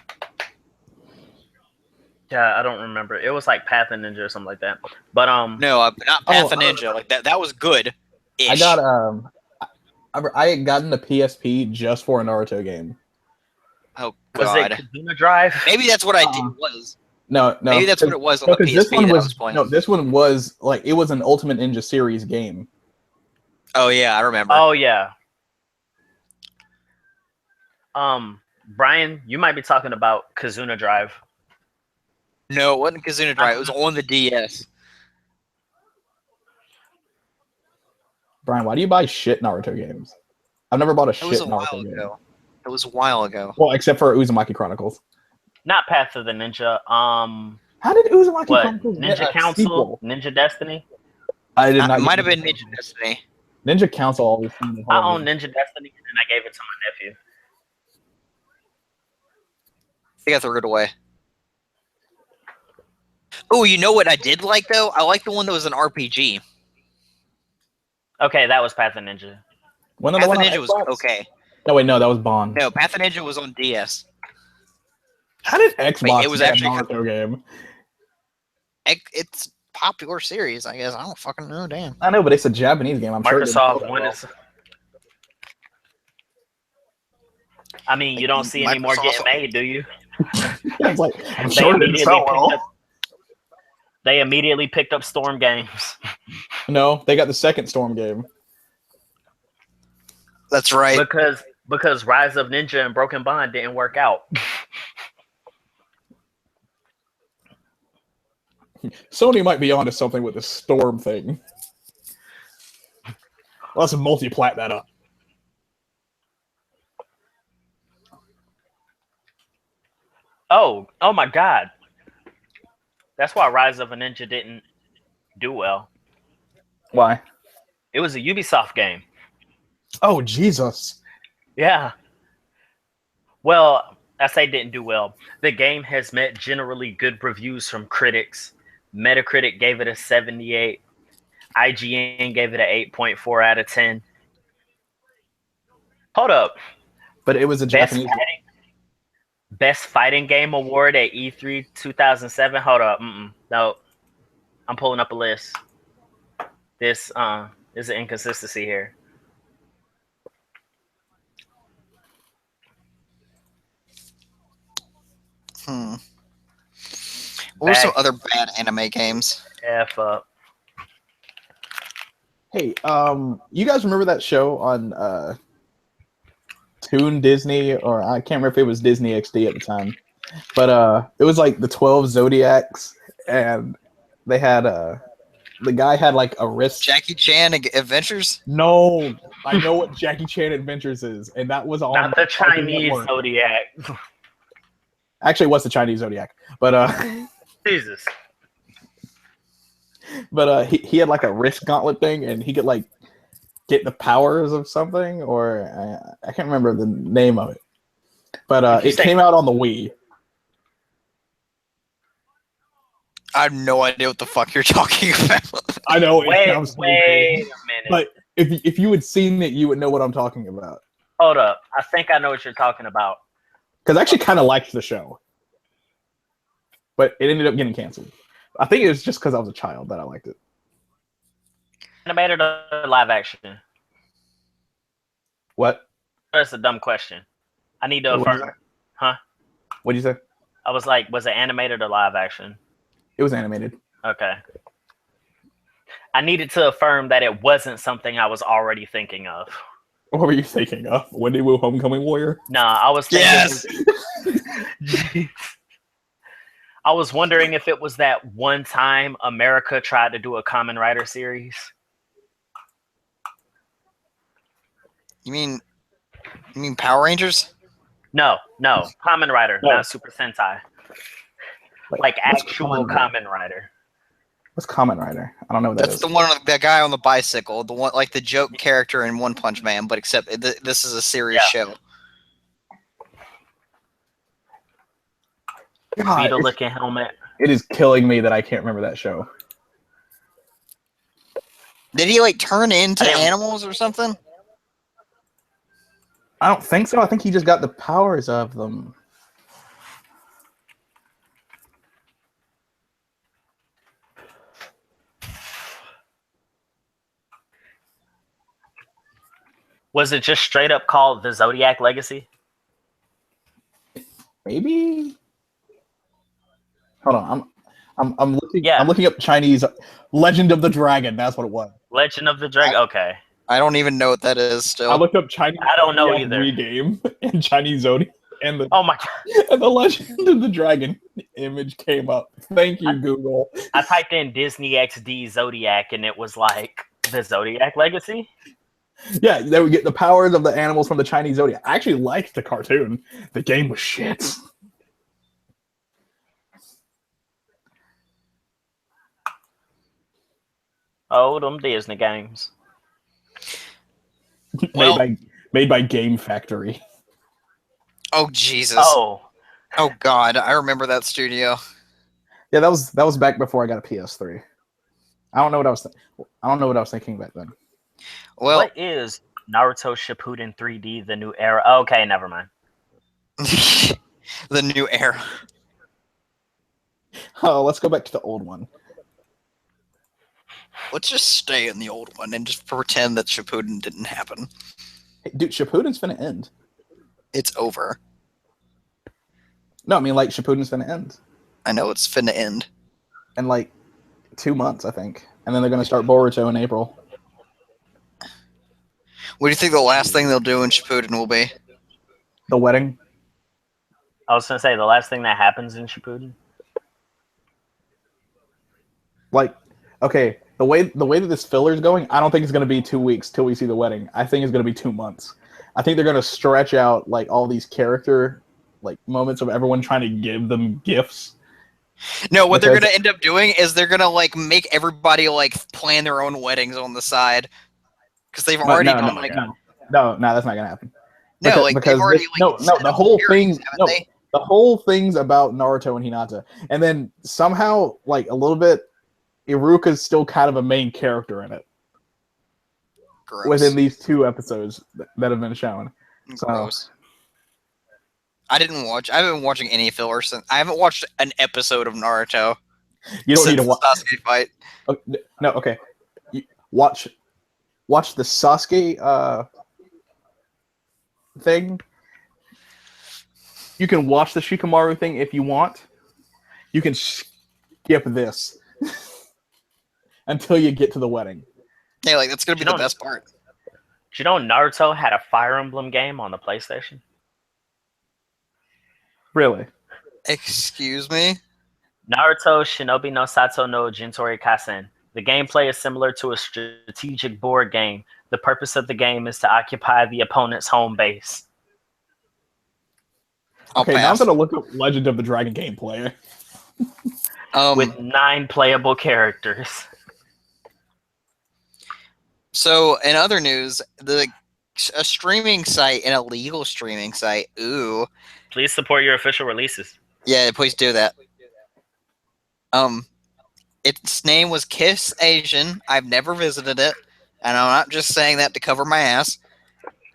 yeah, I don't remember. It was like Path of Ninja or something like that. But No, not Path of Ninja. Like that was good. I got I had gotten the PSP just for a Naruto game. Oh was god. it Kazuna Drive? Maybe that's what I did. Was No. maybe that's what it was on the PSP this one that I was was playing. no. This one was like it was an Ultimate Ninja series game. Oh yeah, I remember. Oh yeah. Brian, you might be talking about Kazuna Drive. No, it wasn't Kazuna Drive. It was on the DS. Brian, why do you buy shit Naruto games? I've never bought a It was shit a while Naruto game. ago. It was a while ago. Well, except for Uzumaki Chronicles. Not Path of the Ninja. How did Uzumaki What? Chronicles get Ninja a Council? sequel? Ninja Destiny? I did not. It get might have been Ninja Ninja Destiny. Ninja Council always seemed I hard. own Ninja Destiny and I gave it to my nephew. I got threw it away. Oh, you know what I did like though? I like the one that was an RPG. Okay, that was Path of Ninja. One of Path the of one on Ninja was Xbox? okay. No, wait, no, that was Bond. No, Path of Ninja was on DS. How did Xbox it was get actually a Naruto game? It's popular series, I guess. I don't fucking know. Damn. I know, but it's a Japanese game. I'm sure. Microsoft wanted. I mean, you don't see any more getting made, do you? It's like I'm sure it didn't sell well. They immediately picked up Storm Games. No, they got the second Storm game. That's right. Because Rise of Ninja and Broken Bond didn't work out. Sony might be onto something with the Storm thing. Let's multi-plat that up. Oh my god. That's why Rise of a Ninja didn't do well. Why? It was a Ubisoft game. Oh, Jesus. Yeah. Well, I say didn't do well. The game has met generally good reviews from critics. Metacritic gave it a 78. IGN gave it an 8.4 out of 10. Hold up. but it was a Japanese. Best fighting game award at E3 2007. Hold up, no, I'm pulling up a list. This is an inconsistency here. What were some other bad anime games? F up. Hey, you guys remember that show on Toon Disney, or I can't remember if it was Disney XD at the time, but it was like the 12 Zodiacs, and they had the guy had like a wrist. Jackie Chan Adventures? No, I know what Jackie Chan Adventures is, and that was on Not the Chinese Zodiac. Actually, it was the Chinese Zodiac, but Jesus. But he had like a wrist gauntlet thing, and he could like get the powers of something, or I can't remember the name of it. But it came out on the Wii. I have no idea what the fuck you're talking about. I know. Wait a minute. But if you had seen it, you would know what I'm talking about. Hold up. I think I know what you're talking about. Because I actually kind of liked the show. But it ended up getting canceled. I think it was just because I was a child that I liked it. Animated or live action? What? That's a dumb question. I need to affirm. Huh? What'd you say? I was like, was it animated or live action? It was animated. Okay. I needed to affirm that it wasn't something I was already thinking of. What were you thinking of? Wendy Wu Homecoming Warrior? No, I was thinking. Yes! I was wondering if it was that one time America tried to do a Kamen Rider series. You mean Power Rangers? No, Kamen Rider, not Super Sentai. Like actual Kamen Rider. What's Kamen Rider? I don't know what that is. That's the one, the guy on the bicycle, the one like the joke character in One Punch Man, but except this is a serious show. Beetle looking helmet. It is killing me that I can't remember that show. Did he like turn into animals or something? I don't think so. I think he just got the powers of them. Was it just straight up called The Zodiac Legacy? Maybe. Hold on, I'm looking. Yeah. I'm looking up Chinese Legend of the Dragon. That's what it was. Legend of the Dragon. Okay. I don't even know what that is. Still, I looked up Chinese. I don't know either. Game and Chinese Zodiac and the oh my god and the Legend of the Dragon image came up. Thank you, Google. I typed in Disney XD Zodiac and it was like the Zodiac Legacy. Yeah, they would get the powers of the animals from the Chinese Zodiac. I actually liked the cartoon. The game was shit. Oh, them Disney games. Made by Game Factory. Oh Jesus! Oh God! I remember that studio. Yeah, that was back before I got a PS3. I don't know what I was thinking back then. Well, what is Naruto Shippuden 3D, the new era? Okay, never mind. The new era. Oh, let's go back to the old one. Let's just stay in the old one and just pretend that Shippuden didn't happen. Hey, dude, Shippuden's finna end. It's over. No, I mean, like, Shippuden's finna end. I know it's finna end. In, like, 2 months, I think. And then they're gonna start Boruto in April. What do you think the last thing they'll do in Shippuden will be? The wedding. I was gonna say the last thing that happens in Shippuden. Like, okay, the way that this filler is going, I don't think it's gonna be 2 weeks till we see the wedding. I think it's gonna be 2 months. I think they're gonna stretch out like all these character like moments of everyone trying to give them gifts. No, what they're gonna end up doing is they're gonna like make everybody like plan their own weddings on the side because they've already done like no, that's not gonna happen. No, like they've already the whole thing's about Naruto and Hinata, and then somehow like a little bit, Iruka's still kind of a main character in it. Gross. Within these 2 episodes that have been shown. Gross. I didn't watch. I haven't been watching any filler since. I haven't watched an episode of Naruto You don't need since to the watch. Sasuke fight. No, okay. Watch the Sasuke thing. You can watch the Shikamaru thing if you want. You can skip this until you get to the wedding. Yeah, like that's gonna be the best part. Do you know Naruto had a Fire Emblem game on the PlayStation? Really? Excuse me? Naruto Shinobi no Sato no Jintori Kasen. The gameplay is similar to a strategic board game. The purpose of the game is to occupy the opponent's home base. Okay, now I'm gonna look up Legend of the Dragon gameplay. With 9 playable characters. So, in other news, a streaming site, an illegal streaming site. Ooh. Please support your official releases. Yeah, please do that. Its name was Kiss Asian. I've never visited it, and I'm not just saying that to cover my ass.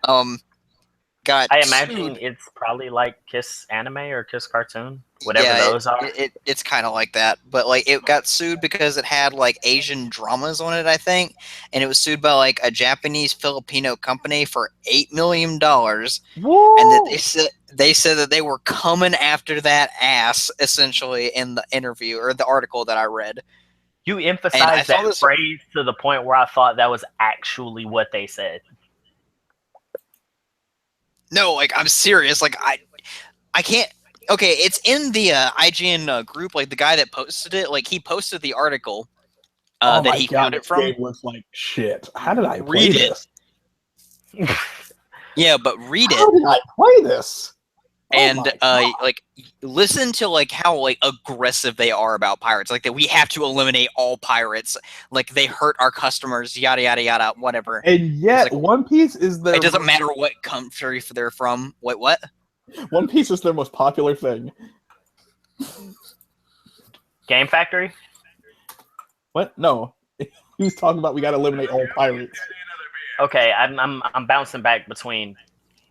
I imagine it's probably like Kiss Anime or Kiss Cartoon, whatever those are. It's kind of like that, but like it got sued because it had like Asian dramas on it, I think, and it was sued by like a Japanese Filipino company for $8 million, and that they said that they were coming after that ass essentially in the interview or the article that I read. You emphasized that phrase to the point where I thought that was actually what they said. No, like I'm serious. Like I can't. Okay, it's in the IGN group. Like the guy that posted it, like he posted the article that he got it from. Game looks like shit. How did I read this? Yeah, but read it. How did I play this? And like listen to like how like aggressive they are about pirates. Like that we have to eliminate all pirates. Like they hurt our customers. Yada yada yada. Whatever. And yet, like, One Piece is their. It doesn't matter what country they're from. Wait, what? One Piece is their most popular thing. Game Factory? What? No. He was talking about we got to eliminate all pirates. Okay, I'm bouncing back between.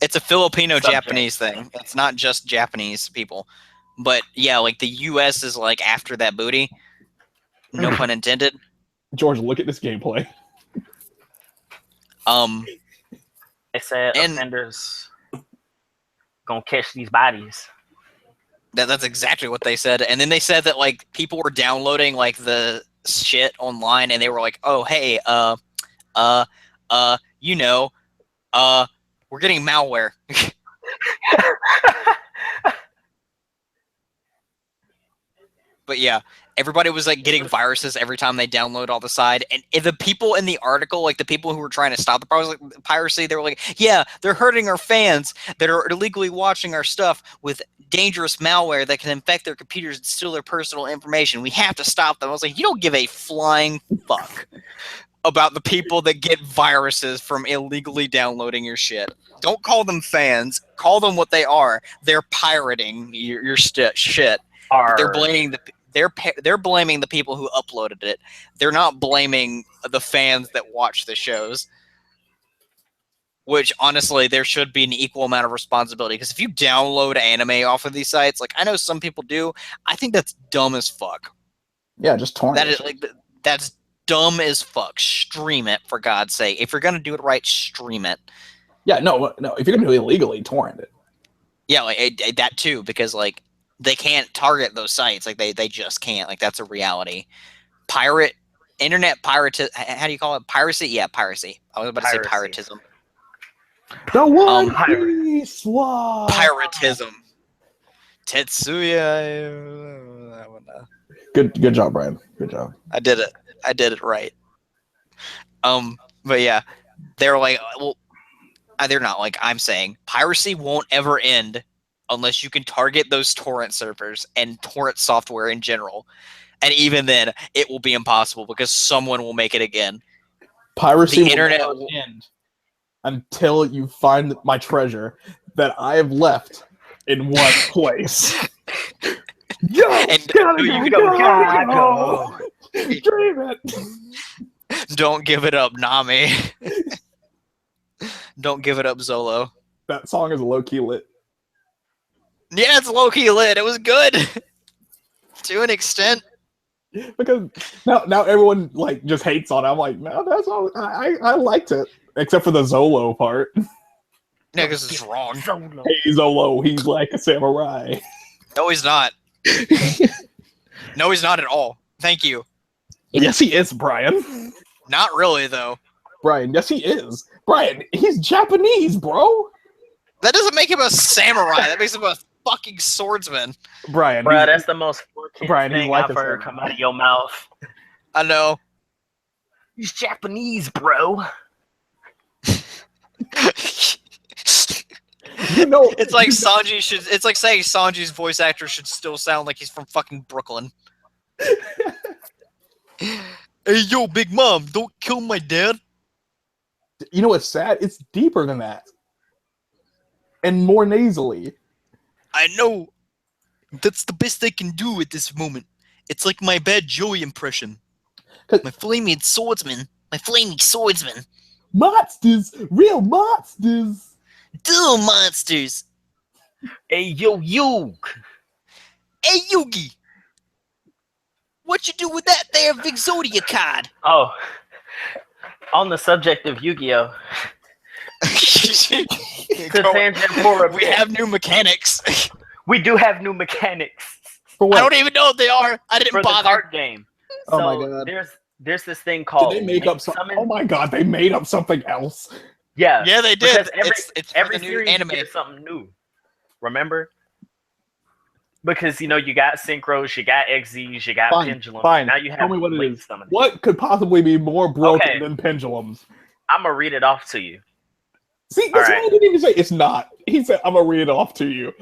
It's a Filipino-Japanese thing. It's not just Japanese people. But yeah, like the U.S. is like after that booty. No pun intended. George, look at this gameplay. They said offenders gonna catch these bodies. That's exactly what they said. And then they said that like people were downloading like the shit online, and they were like, "Oh, hey, you know, we're getting malware." But yeah, everybody was like getting viruses every time they download all the side, and the people in the article, like the people who were trying to stop the piracy, they were like, "Yeah, they're hurting our fans that are illegally watching our stuff with dangerous malware that can infect their computers and steal their personal information. We have to stop them." I was like, "You don't give a flying fuck about the people that get viruses from illegally downloading your shit. Don't call them fans. Call them what they are. They're pirating your shit." They're blaming they're blaming the people who uploaded it. They're not blaming the fans that watch the shows. Which honestly, there should be an equal amount of responsibility, because if you download anime off of these sites, like I know some people do, I think that's dumb as fuck. Yeah, just torrent. That is like that's dumb as fuck. Stream it, for God's sake. If you're gonna do it right, stream it. Yeah, no. If you're gonna do it illegally, torrent it. Yeah, like that too, because like they can't target those sites. Like they just can't. Like that's a reality. Internet piracy. How do you call it? Piracy? Yeah, piracy. I was about to say piratism. The One Piece War. Piratism. Tetsuya. Good job, Brian. Good job. I did it right. But yeah, they're like, well, they're not like I'm saying. Piracy won't ever end unless you can target those torrent servers and torrent software in general. And even then, it will be impossible because someone will make it again. Piracy will never end until you find my treasure that I have left in one place. Go! Go! Dream it! Don't give it up, Nami. Don't give it up, Zolo. That song is low-key lit. Yeah, it's low-key lit. It was good. To an extent. Because now everyone like just hates on it. I'm like, no, that's all. I liked it, except for the Zolo part. Yeah, because it's wrong. Zolo. Hey, Zolo, he's like a samurai. No, he's not. No, he's not at all. Thank you. Yes, he is, Brian. Not really, though. Brian, yes, he is. Brian, he's Japanese, bro. That doesn't make him a samurai. That makes him a fucking swordsman. Brian, Bro, that's the most Brian, he's thing like I've a heard samurai. come out of your mouth. I know. He's Japanese, bro. You know, It's like Sanji should. It's like saying Sanji's voice actor should still sound like he's from fucking Brooklyn. Hey, yo, Big Mom, don't kill my dad. You know what's sad? It's deeper than that, and more nasally. I know. That's the best I can do at this moment. It's like my bad Joey impression. My flaming swordsman. My flaming swordsman. Monsters, real monsters. Dual monsters. Hey, yo, you. Hey, Yugi. What you do with that there Vixodia card? Oh, on the subject of Yu-Gi-Oh, to tangent for a We bit, have new mechanics. we do have new mechanics For I what? don't even know what they are. I didn't for the bother. card game. Oh So my God. there's this thing Did called they make up Link something? Summon. Oh my God, they made up something else. Yeah, Yeah, they did. because It's for every the new series anime. you get something new. Remember? Because you know you got synchros, you got XZs, you got Fine, pendulums. fine. Now you have Tell me what it Link is. Summoning. What could possibly be more broken Okay. than pendulums? I'm gonna read it off to you. See, this All man right. didn't even say it's not. He said, "I'm gonna read it off to you."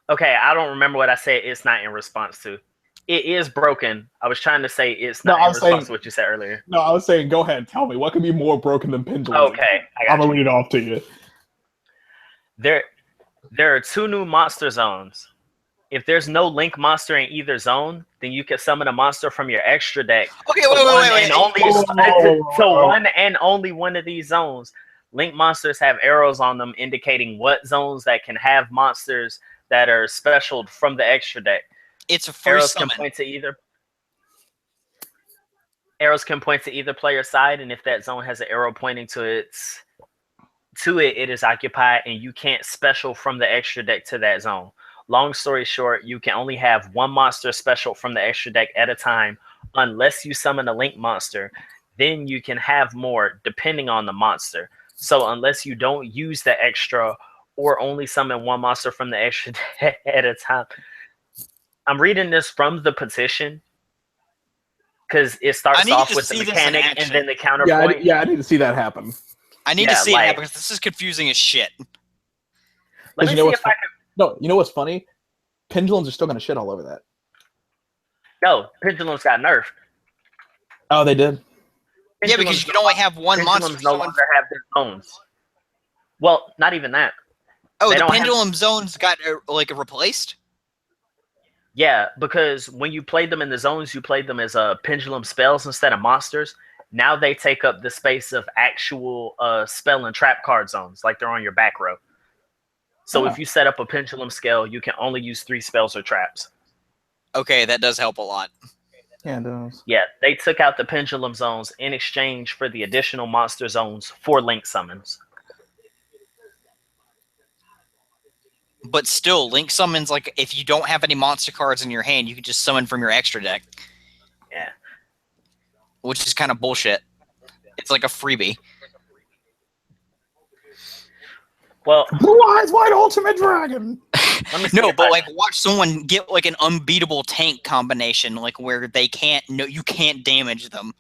Okay, I don't remember what I said. It's not in response to. It is broken. I was trying to say it's No, not I in was response saying- to what you said earlier. No, I was saying, go ahead, tell me what could be more broken than pendulums. Okay, I I'm got gonna you. read it off to you. There are 2 new monster zones. If there's no Link monster in either zone, then you can summon a monster from your extra deck. Okay, To one wait. and only to one and only one of these zones. Link monsters have arrows on them indicating what zones that can have monsters that are special from the extra deck. It's a free Arrows summon. can point to either player's side, and if that zone has an arrow pointing to it, it is occupied, and you can't special from the extra deck to that zone. Long story short, you can only have one monster special from the extra deck at a time, unless you summon a Link monster. Then you can have more depending on the monster. So unless you don't use the extra or only summon one monster from the extra deck at a time. I'm reading this from the petition because it I starts need off to with the see this in mechanic and action. then the counterpoint. I need to see that happen. I need to Yeah, see it like- happen because this is confusing as shit. Let me You know see what's if I can. No, you know what's funny? Pendulums are still gonna shit all over that. No, Pendulums got nerfed. Oh, they did. Yeah, because you can only have one monster. Pendulums no longer have their zones. Well, not even that. Oh, they the don't have- pendulum zones got like replaced. Yeah, because when you played them in the zones, you played them as pendulum spells instead of monsters. Now they take up the space of actual spell and trap card zones, like they're on your back row. So if you set up a pendulum scale, you can only use 3 spells or traps. Okay, that does help a lot. Yeah, it does. Yeah, they took out the pendulum zones in exchange for the additional monster zones for Link summons. But still, Link summons, like, if you don't have any monster cards in your hand, you can just summon from your extra deck. Yeah. Which is kind of bullshit. It's like a freebie. Well, Blue Eyes White Ultimate Dragon. let me see No, if but I- like, watch someone get like an unbeatable tank combination, like where they can't, no, you can't damage them.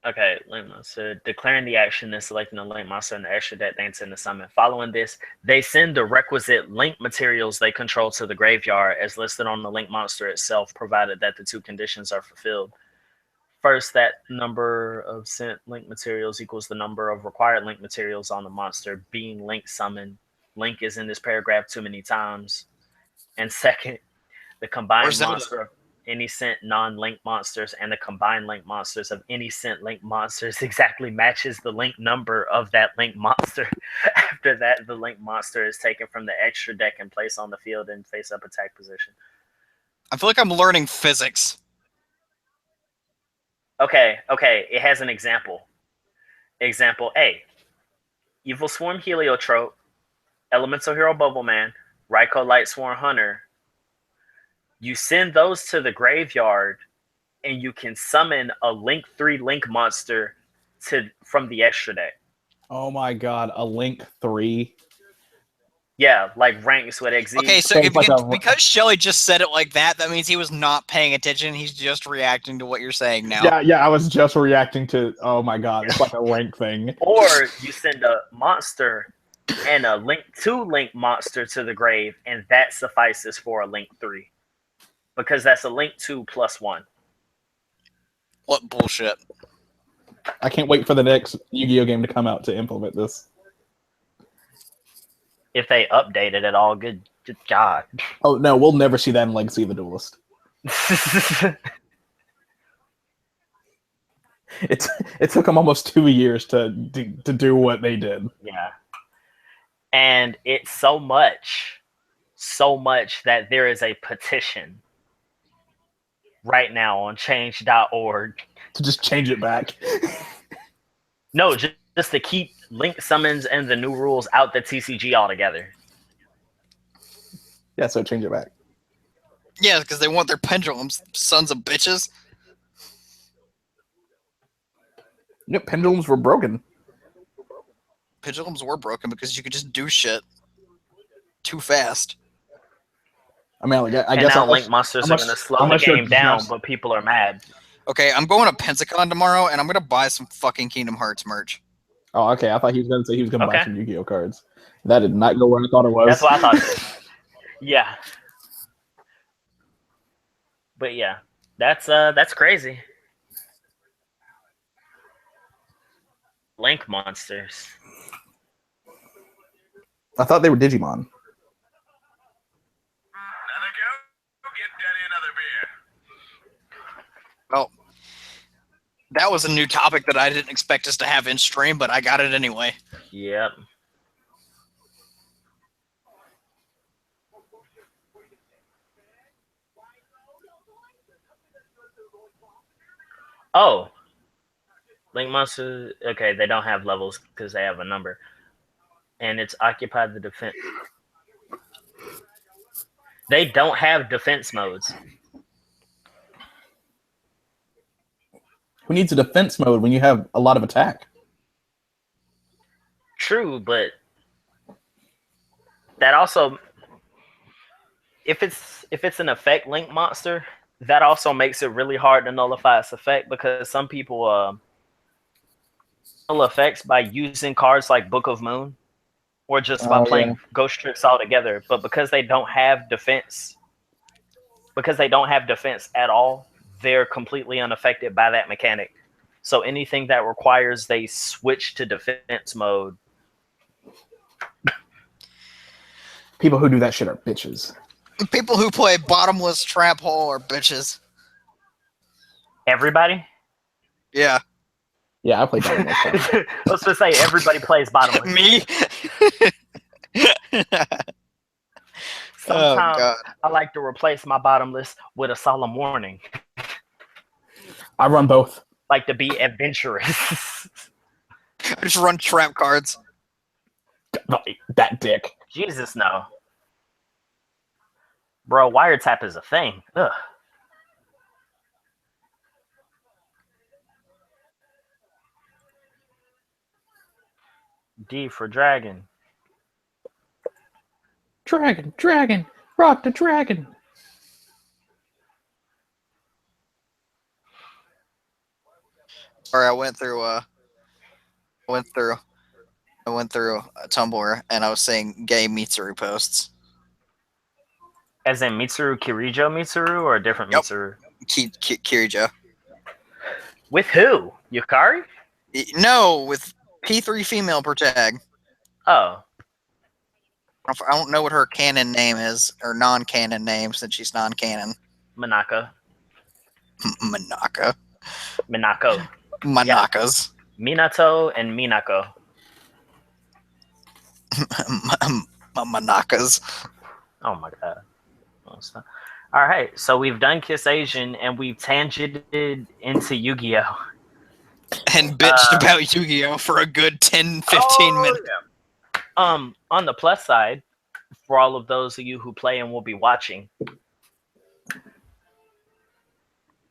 Okay, Link monster. Declaring the action, then selecting a Link monster in the extra deck they intend to summon. Following this, they send the requisite Link materials they control to the graveyard as listed on the Link monster itself, provided that the 2 conditions are fulfilled. First, that number of sent Link materials equals the number of required Link materials on the monster being Link summoned. Link is in this paragraph too many times. And second, the combined Where's Zelda? monster. any sent non-link monsters, and the combined link monsters of any sent link monsters exactly matches the link number of that link monster. After that, the link monster is taken from the extra deck and placed on the field in face-up attack position. I feel like I'm learning physics. Okay, it has an example. Example A. Evil Swarm Heliotrope, Elemental Hero Bubble Man, Raikou Light Swarm Hunter. You send those to the graveyard, and you can summon a Link 3 Link monster from the extra deck. Oh my god, a Link 3. Yeah, like ranks with XZ. Okay, so because Shelly just said it like that, that means he was not paying attention. He's just reacting to what you're saying now. Yeah, I was just reacting to, oh my god, it's like a Link thing. Or you send a monster and a Link 2 Link monster to the grave, and that suffices for a Link 3. Because that's a Link 2 +1. What bullshit. I can't wait for the next Yu-Gi-Oh game to come out to implement this. If they update it at all, good God. Oh no, we'll never see that in Legacy of the Duelist. It took them almost 2 years to do what they did. Yeah. And it's so much that there is a petition right now on change.org To just change it back. No, just to keep Link summons and the new rules out the TCG altogether. Yeah, so change it back. Yeah, because they want their pendulums, sons of bitches. Yep, pendulums were broken. Pendulums were broken because you could just do shit too fast. I mean, I And guess now Link monsters are going to slow the game down, but people are mad. Okay, I'm going to Pensacon tomorrow, and I'm going to buy some fucking Kingdom Hearts merch. Oh, okay. I thought he was going to say he was going to buy some Yu-Gi-Oh cards. That did not go where I thought it was. That's what I thought. Yeah. But yeah, that's crazy. Link monsters. I thought they were Digimon. Well, that was a new topic that I didn't expect us to have in stream, but I got it anyway. Yep. Oh. Link monsters, okay, they don't have levels because they have a number. And it's occupied the defense. They don't have defense modes. Who needs a defense mode when you have a lot of attack? True, but that also, if it's an effect Link monster, that also makes it really hard to nullify its effect because some people null effects by using cards like Book of Moon or just by playing Ghost Tricks altogether. But because they don't have defense at all, they're completely unaffected by that mechanic. So anything that requires they switch to defense mode. People who do that shit are bitches. People who play bottomless trap hole are bitches. Everybody? Yeah. Yeah, I play bottomless. Let's just say everybody plays bottomless. Me? Sometimes I like to replace my bottomless with a solemn warning. I run both. Like to be adventurous. I just run trap cards. That dick. Jesus, no. Bro, wiretap is a thing. Ugh. D for dragon. Dragon, rock the dragon. Sorry, I went through Tumblr and I was saying gay Mitsuru posts. As in Mitsuru Kirijo Mitsuru or a different Mitsuru? Kirijo. With who? Yukari? No, with P3 female per tag. Oh. I don't know what her canon name is, or non-canon name, since she's non-canon. Manaka. Manaka. Minako. Manakas. Minato and Minako. Manakas. Oh my god. All right, so we've done Kiss Asian and we've tangented into Yu-Gi-Oh! And bitched about Yu-Gi-Oh! For a good 10-15 minutes. Yeah. On the plus side, for all of those of you who play and will be watching,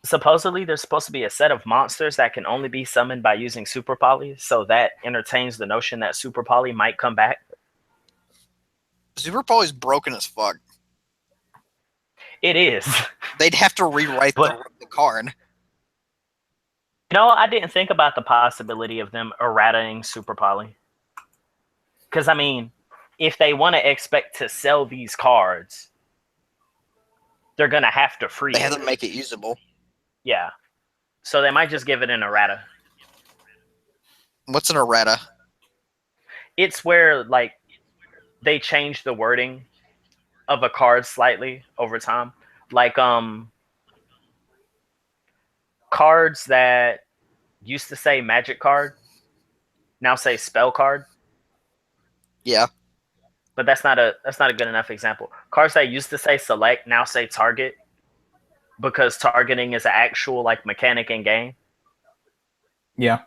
supposedly there's supposed to be a set of monsters that can only be summoned by using Super Poly, so that entertains the notion that Super Poly might come back. Super Poly's broken as fuck. It is. They'd have to rewrite the card. I didn't think about the possibility of them errataing Super Poly. Because, I mean, if they want to expect to sell these cards, they're going to have to free They have to make it usable. Yeah. So they might just give it an errata. What's an errata? It's where, like, they change the wording of a card slightly over time. Like, cards that used to say magic card now say spell card. Yeah. But that's not a good enough example. Cards that used to say select now say target, because targeting is an actual like mechanic in game. Yeah.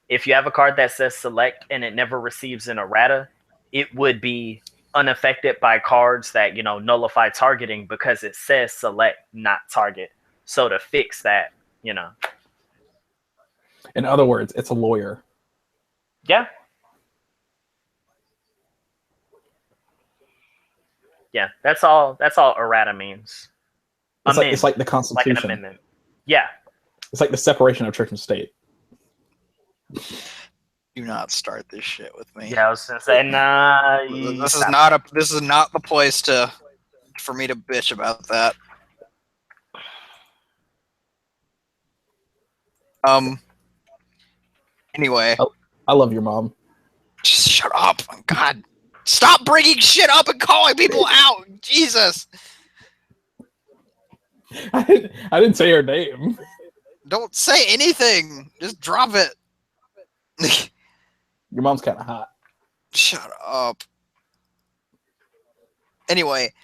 If you have a card that says select and it never receives an errata, it would be unaffected by cards that, nullify targeting because it says select, not target. So to fix that, In other words, it's a lawyer. Yeah. Yeah, that's all errata means. It's like the Constitution. Like an amendment. Yeah. It's like the separation of church and state. Do not start this shit with me. Yeah, I was gonna say, nah. This is not the place for me to bitch about that. Anyway. I love your mom. Just shut up. God. Stop bringing shit up and calling people out. Jesus. I didn't say her name. Don't say anything. Just drop it. Your mom's kind of hot. Shut up. Anyway,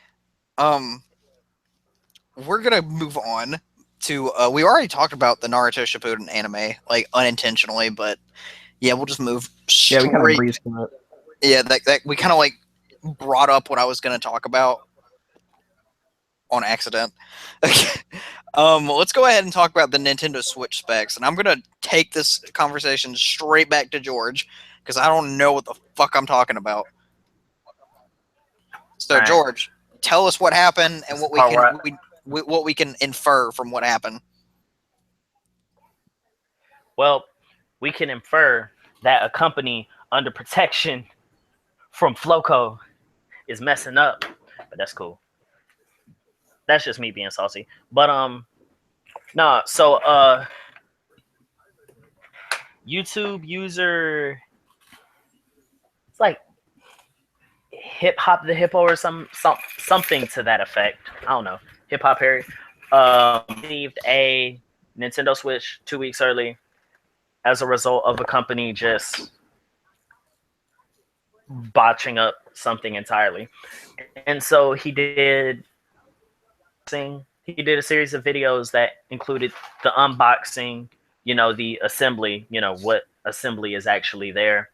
we're gonna move on to we already talked about the Naruto Shippuden anime, like unintentionally, but yeah, we'll just move straight. Yeah, we kind of breezed through it. Yeah, that we kind of like brought up what I was gonna talk about on accident. Let's go ahead and talk about the Nintendo Switch specs, and I'm gonna take this conversation straight back to George because I don't know what the fuck I'm talking about. So, right. George, tell us what happened and what we can infer from what happened. Well, we can infer that a company under protection from Floco is messing up, but that's cool. That's just me being saucy. But nah, so YouTube user, it's like Hip Hop the Hippo or something to that effect. I don't know. Hip Hop Harry received a Nintendo Switch 2 weeks early as a result of a company just botching up something entirely. And so he did a series of videos that included the unboxing, the assembly, what assembly is actually there.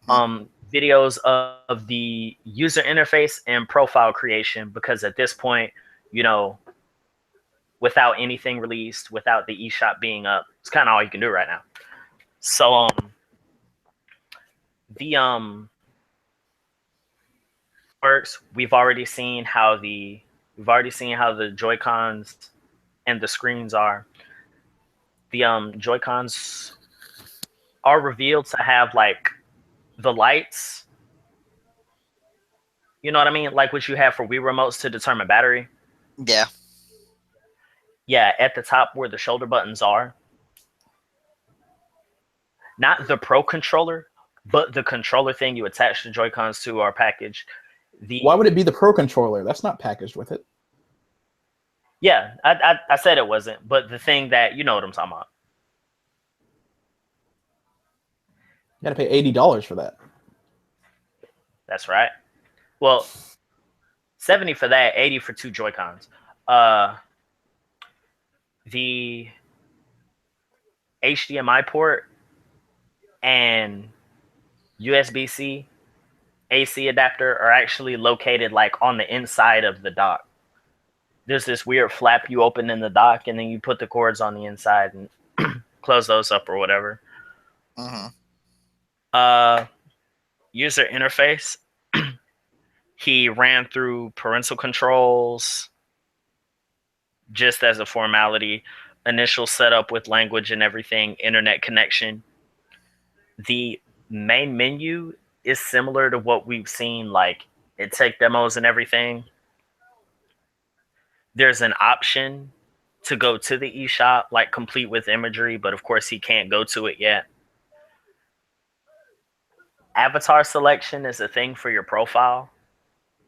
Videos of the user interface and profile creation, because at this point, without anything released, without the eShop being up, it's kind of all you can do right now. So the works. We've already seen how the Joy-Cons and the screens are. The Joy-Cons are revealed to have like the lights. You know what I mean? Like what you have for Wii remotes to determine battery. Yeah. Yeah, at the top where the shoulder buttons are. Not the Pro controller, but the controller thing you attach the Joy-Cons to are packaged. Why would it be the Pro controller? That's not packaged with it. Yeah, I said it wasn't, but the thing that you know what I'm talking about. You got to pay $80 for that. That's right. Well, 70 for that, 80 for 2 Joy-Cons. The HDMI port and USB-C AC adapter are actually located like on the inside of the dock. There's this weird flap you open in the dock, and then you put the cords on the inside and close those up or whatever. User interface. He ran through parental controls just as a formality. Initial setup with language and everything, internet connection. The main menu is similar to what we've seen like in tech demos and everything. There's an option to go to the eShop, like complete with imagery, but of course he can't go to it yet. Avatar selection is a thing for your profile,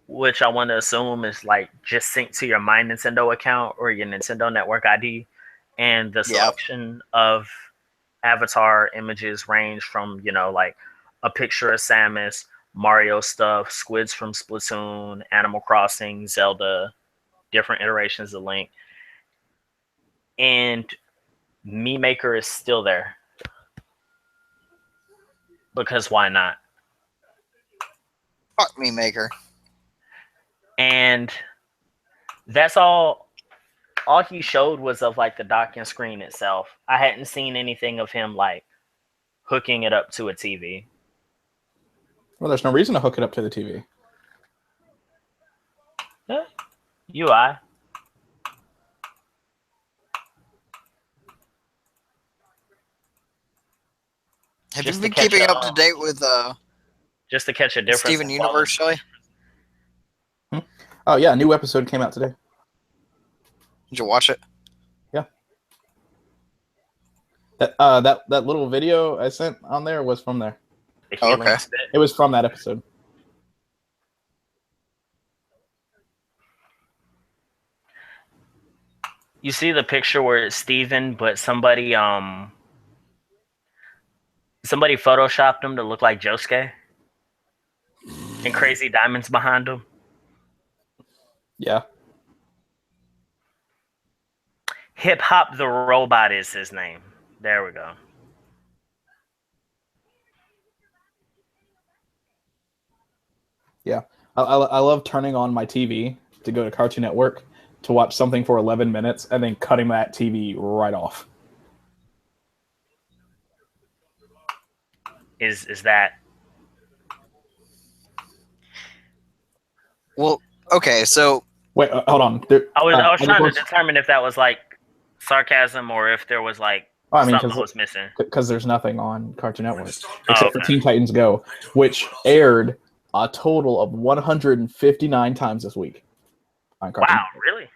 which I want to assume is like just synced to your My Nintendo account or your Nintendo Network ID. And the selection of avatar images range from, you know, like a picture of Samus, Mario stuff, squids from Splatoon, Animal Crossing, Zelda, different iterations of Link. And Mii Maker is still there. Because why not? Fuck Mii Maker. And that's all he showed was of like the docking screen itself. I hadn't seen anything of him like hooking it up to a TV. Well, there's no reason to hook it up to the TV. UI. Have you been keeping up to date with just to catch a difference? Steven Universe, Shelly? Oh yeah, a new episode came out today. Did you watch it? Yeah. That little video I sent on there was from there. Oh, okay. It was from that episode. You see the picture where it's Steven, but somebody photoshopped him to look like Josuke, and crazy diamonds behind him. Yeah. Hip Hop the Robot is his name. There we go. Yeah. I love turning on my TV to go to Cartoon Network to watch something for 11 minutes and then cutting that TV right off. Is that? Well, okay, so wait, hold on. I was trying to determine if that was like sarcasm or if there was like something was missing. Because there's nothing on Cartoon Network except for Teen Titans Go, which aired a total of 159 times this week on Cartoon Network. Really?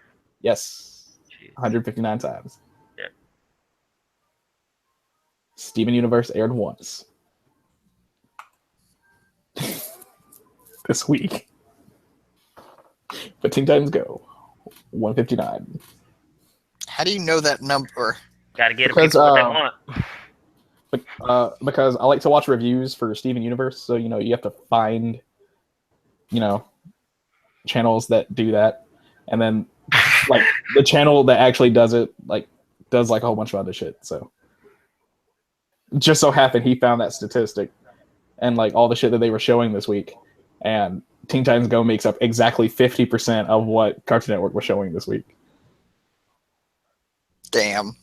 Yes. Jeez. 159 times. Yeah. Steven Universe aired once. This week. But Teen Titans Go, 159. How do you know that number? Gotta get people what they want. Because I like to watch reviews for Steven Universe, so you have to find, channels that do that, and then like the channel that actually does it, does a whole bunch of other shit. So just so happened he found that statistic and all the shit that they were showing this week, and Teen Titans Go makes up exactly 50% of what Cartoon Network was showing this week. Damn.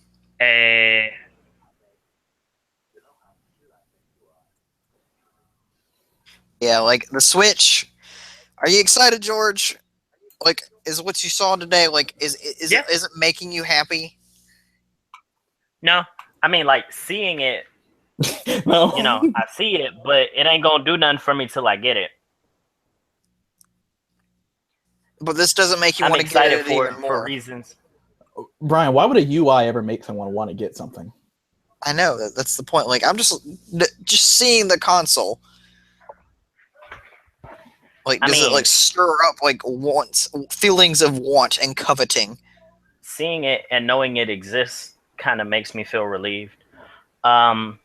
Yeah, the Switch. Are you excited, George? Is what you saw today, is it making you happy? No. I mean, seeing it, no. I see it, but it ain't gonna do nothing for me till I get it. But this doesn't make you want to get it even more. For reasons. Brian, why would a UI ever make someone want to get something? I know that's the point. I'm just seeing the console. Does it stir up feelings of want and coveting? seeing it and knowing it exists kind of makes me feel relieved. I'm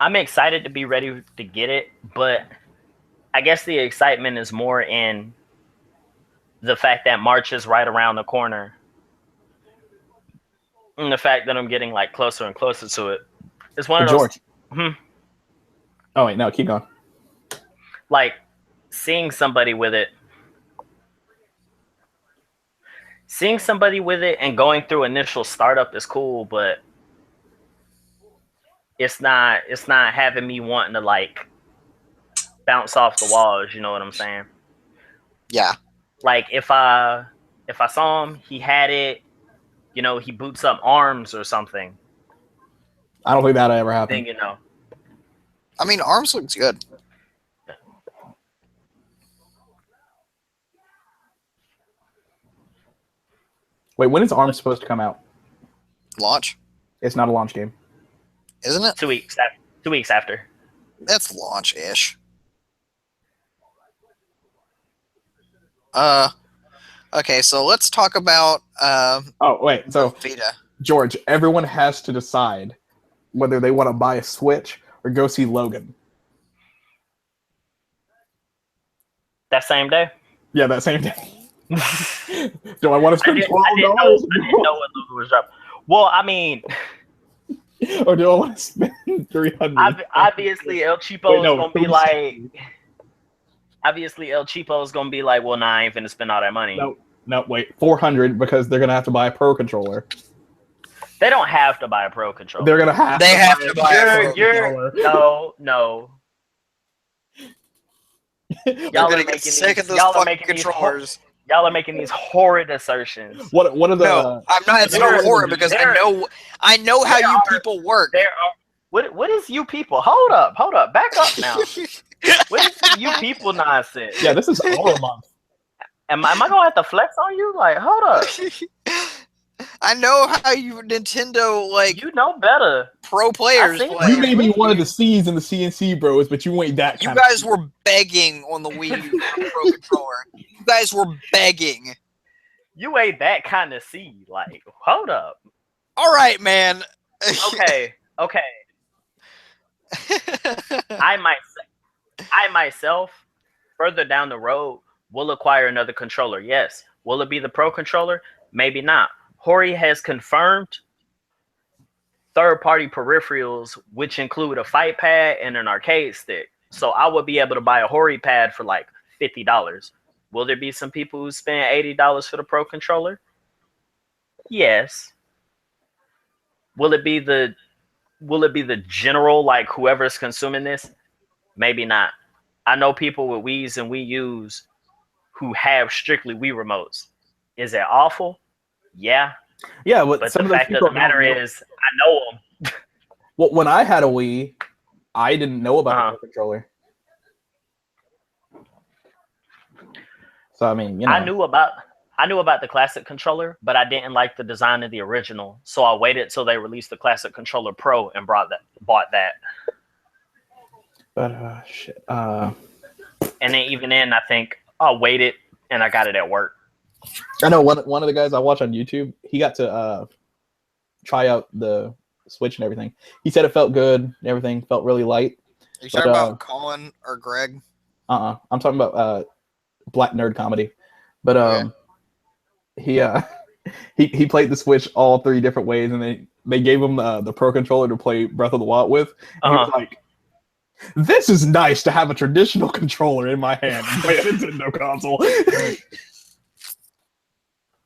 excited to be ready to get it, but I guess the excitement is more in the fact that March is right around the corner, and the fact that I'm getting like closer and closer to it. It's one of those. George. Oh wait, no, keep going. Like seeing somebody with it and going through initial startup is cool, but it's not having me wanting to like bounce off the walls, you know what I'm saying? Yeah. Like if I saw him, he had it, you know, he boots up arms or something. I don't think that'll ever happen. Then, you know. I mean, arms looks good. Wait, when is ARMS supposed to come out? Launch? It's not a launch game. Isn't it? 2 weeks. 2 weeks after. That's launch-ish. Okay, so let's talk about Oh, wait, so Vita. George, everyone has to decide whether they want to buy a Switch or go see Logan. That same day? Yeah, that same day. Do I want to spend $12? I didn't know what Logan was dropping. Well, I mean, or do I want to spend $300? Obviously, El Cheapo is gonna be like. Obviously, El Cheapo is gonna be like, well, nah, I ain't finna spend all that money. No, wait, $400 because they're gonna have to buy a Pro controller. They don't have to buy a Pro controller. They're gonna have. They have to buy a Pro controller. No. Y'all are making sick of those fucking controllers. Y'all are making these horrid assertions. What are the? No, I'm not. It's not horrid because I know how you people work. There are. What is you people? Hold up, back up now. What is you people nonsense? Yeah, this is all month. Am I gonna have to flex on you? Like, hold up. I know how you Nintendo like. You know better. Pro players. You may be one of the C's in the C&C Bros, but you ain't that. You guys were begging on the Wii U for a Pro controller. You guys were begging. You ain't that kind of C. Like, hold up. All right, man. Okay. I myself, further down the road, will acquire another controller. Yes. Will it be the Pro controller? Maybe not. Hori has confirmed third-party peripherals, which include a fight pad and an arcade stick. So I would be able to buy a Hori pad for like $50. Will there be some people who spend $80 for the Pro controller? Yes. Will it be the general, like whoever's consuming this? Maybe not. I know people with Wiis and Wii U's who have strictly Wii remotes. Is it awful? Yeah. Yeah, but the fact of the matter is, I know them. Well, when I had a Wii, I didn't know about the controller. So I mean, you know, I knew about the classic controller, but I didn't like the design of the original. So I waited till they released the classic controller Pro and bought that. But shit. And then even then, I think I waited and I got it at work. I know one of the guys I watch on YouTube, he got to try out the Switch and everything. He said it felt good and everything, felt really light. Are you talking about Colin or Greg? I'm talking about Black Nerd Comedy. But he played the Switch all three different ways, and they gave him the Pro controller to play Breath of the Wild with. And he was like, "This is nice to have a traditional controller in my hand and play a Nintendo console."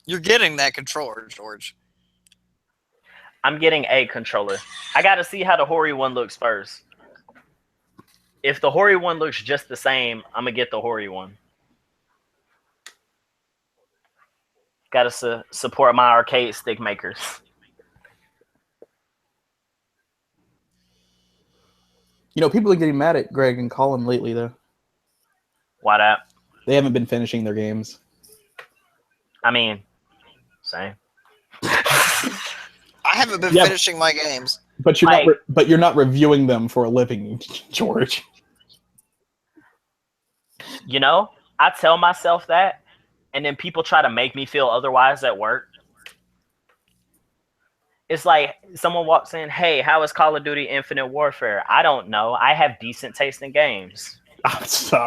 You're getting that controller, George. I'm getting a controller. I got to see how the Hori one looks first. If the Hori one looks just the same, I'm going to get the Hori one. Got to support my arcade stick makers. You know, people are getting mad at Greg and Colin lately, though. Why that? They haven't been finishing their games. I mean, same. I haven't been finishing my games. But you're not reviewing them for a living, George. You know, I tell myself that, and then people try to make me feel otherwise at work. It's like someone walks in, hey, how is Call of Duty Infinite Warfare? I don't know. I have decent taste in games. I'm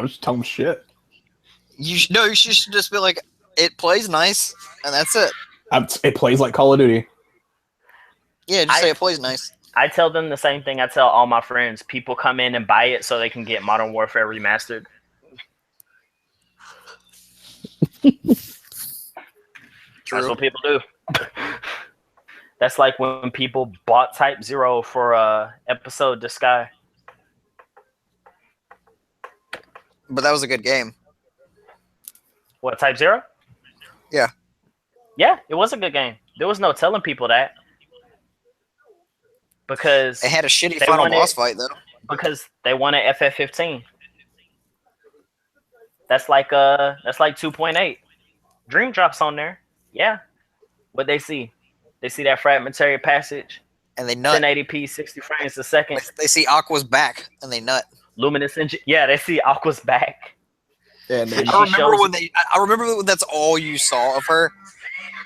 just telling shit. You should just be like, it plays nice, and that's it. It plays like Call of Duty. Yeah, just say it plays nice. I tell them the same thing I tell all my friends. People come in and buy it so they can get Modern Warfare Remastered. True. That's what people do. That's like when people bought Type 0 for Episode to Sky. But that was a good game. What, Type 0? Yeah. Yeah, it was a good game. There was no telling people that. Because it had a shitty final boss fight, though. Because they wanted FF15. That's like 2.8. Dream Drop's on there. Yeah. What they see? They see that fragmentary passage. And they nut. 1080p, 60 frames a second. They see Aqua's back, and they nut. Luminous engine. Yeah, they see Aqua's back. Yeah, I remember when that's all you saw of her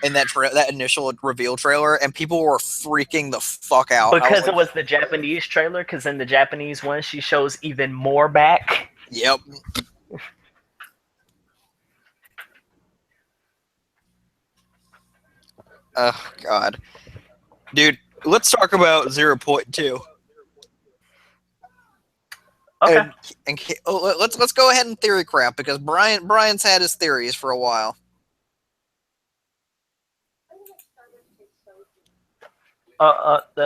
in that initial reveal trailer, and people were freaking the fuck out. Because it was the Japanese trailer, because in the Japanese one, she shows even more back. Yep. Oh, God. Dude, let's talk about 0.2. Okay. Let's go ahead and theory crap, because Brian's had his theories for a while. Okay.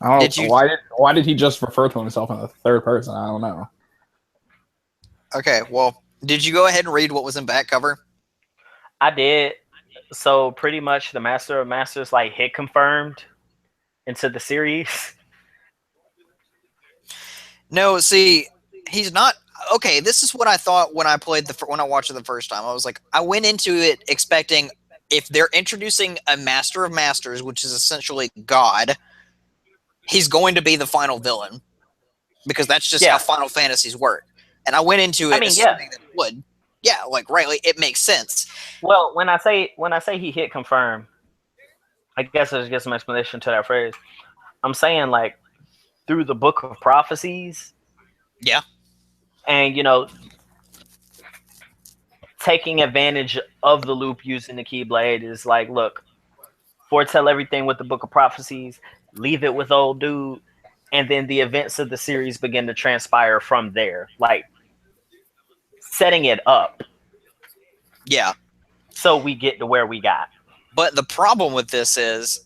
I don't know. Why did he just refer to himself in the third person? I don't know. Okay, well, did you go ahead and read what was in back cover? I did. So pretty much the Master of Masters like hit confirmed into the series. No, see, he's not. Okay, this is what I thought when I watched it the first time. I was like, I went into it expecting if they're introducing a Master of Masters, which is essentially God, he's going to be the final villain, because that's just how Final Fantasies work. And I went into it assuming that it would. Yeah, like it makes sense. Well, when I say he hit confirm, I guess I'll get some explanation to that phrase. I'm saying like through the Book of Prophecies. Yeah. And taking advantage of the loop using the Keyblade is like, look, foretell everything with the Book of Prophecies, leave it with old dude, and then the events of the series begin to transpire from there. Like setting it up. Yeah. So we get to where we got. But the problem with this is,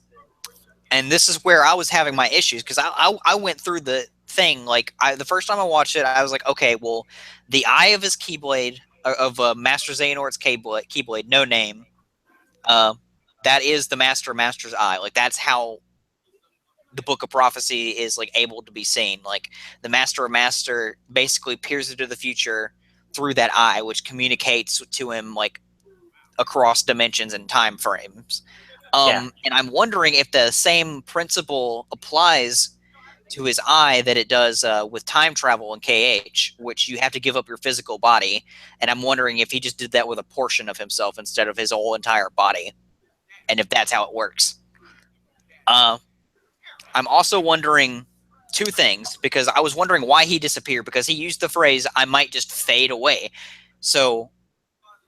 and this is where I was having my issues, because I went through the thing, the first time I watched it, I was like, okay, well, the eye of his Keyblade, of Master Xehanort's Keyblade, no name, that is the Master of Master's eye. Like, that's how the Book of Prophecy is, able to be seen. Like, the Master of Master basically peers into the future through that eye, which communicates to him, across dimensions and time frames. And I'm wondering if the same principle applies to his eye that it does with time travel in KH, which you have to give up your physical body. And I'm wondering if he just did that with a portion of himself instead of his whole entire body, and if that's how it works. I'm also wondering two things, because I was wondering why he disappeared, because he used the phrase, I might just fade away. So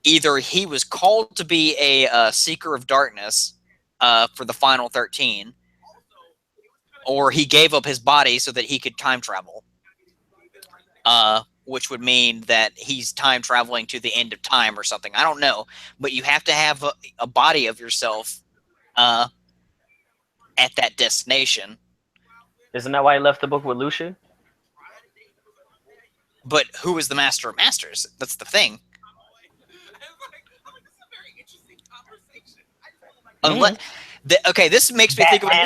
either he was called to be a Seeker of Darkness for the final 13, or he gave up his body so that he could time travel, which would mean that he's time traveling to the end of time or something. I don't know, but you have to have a body of yourself at that destination. Isn't that why he left the book with Lucia? But who is the Master of Masters? That's the thing. This makes me think of a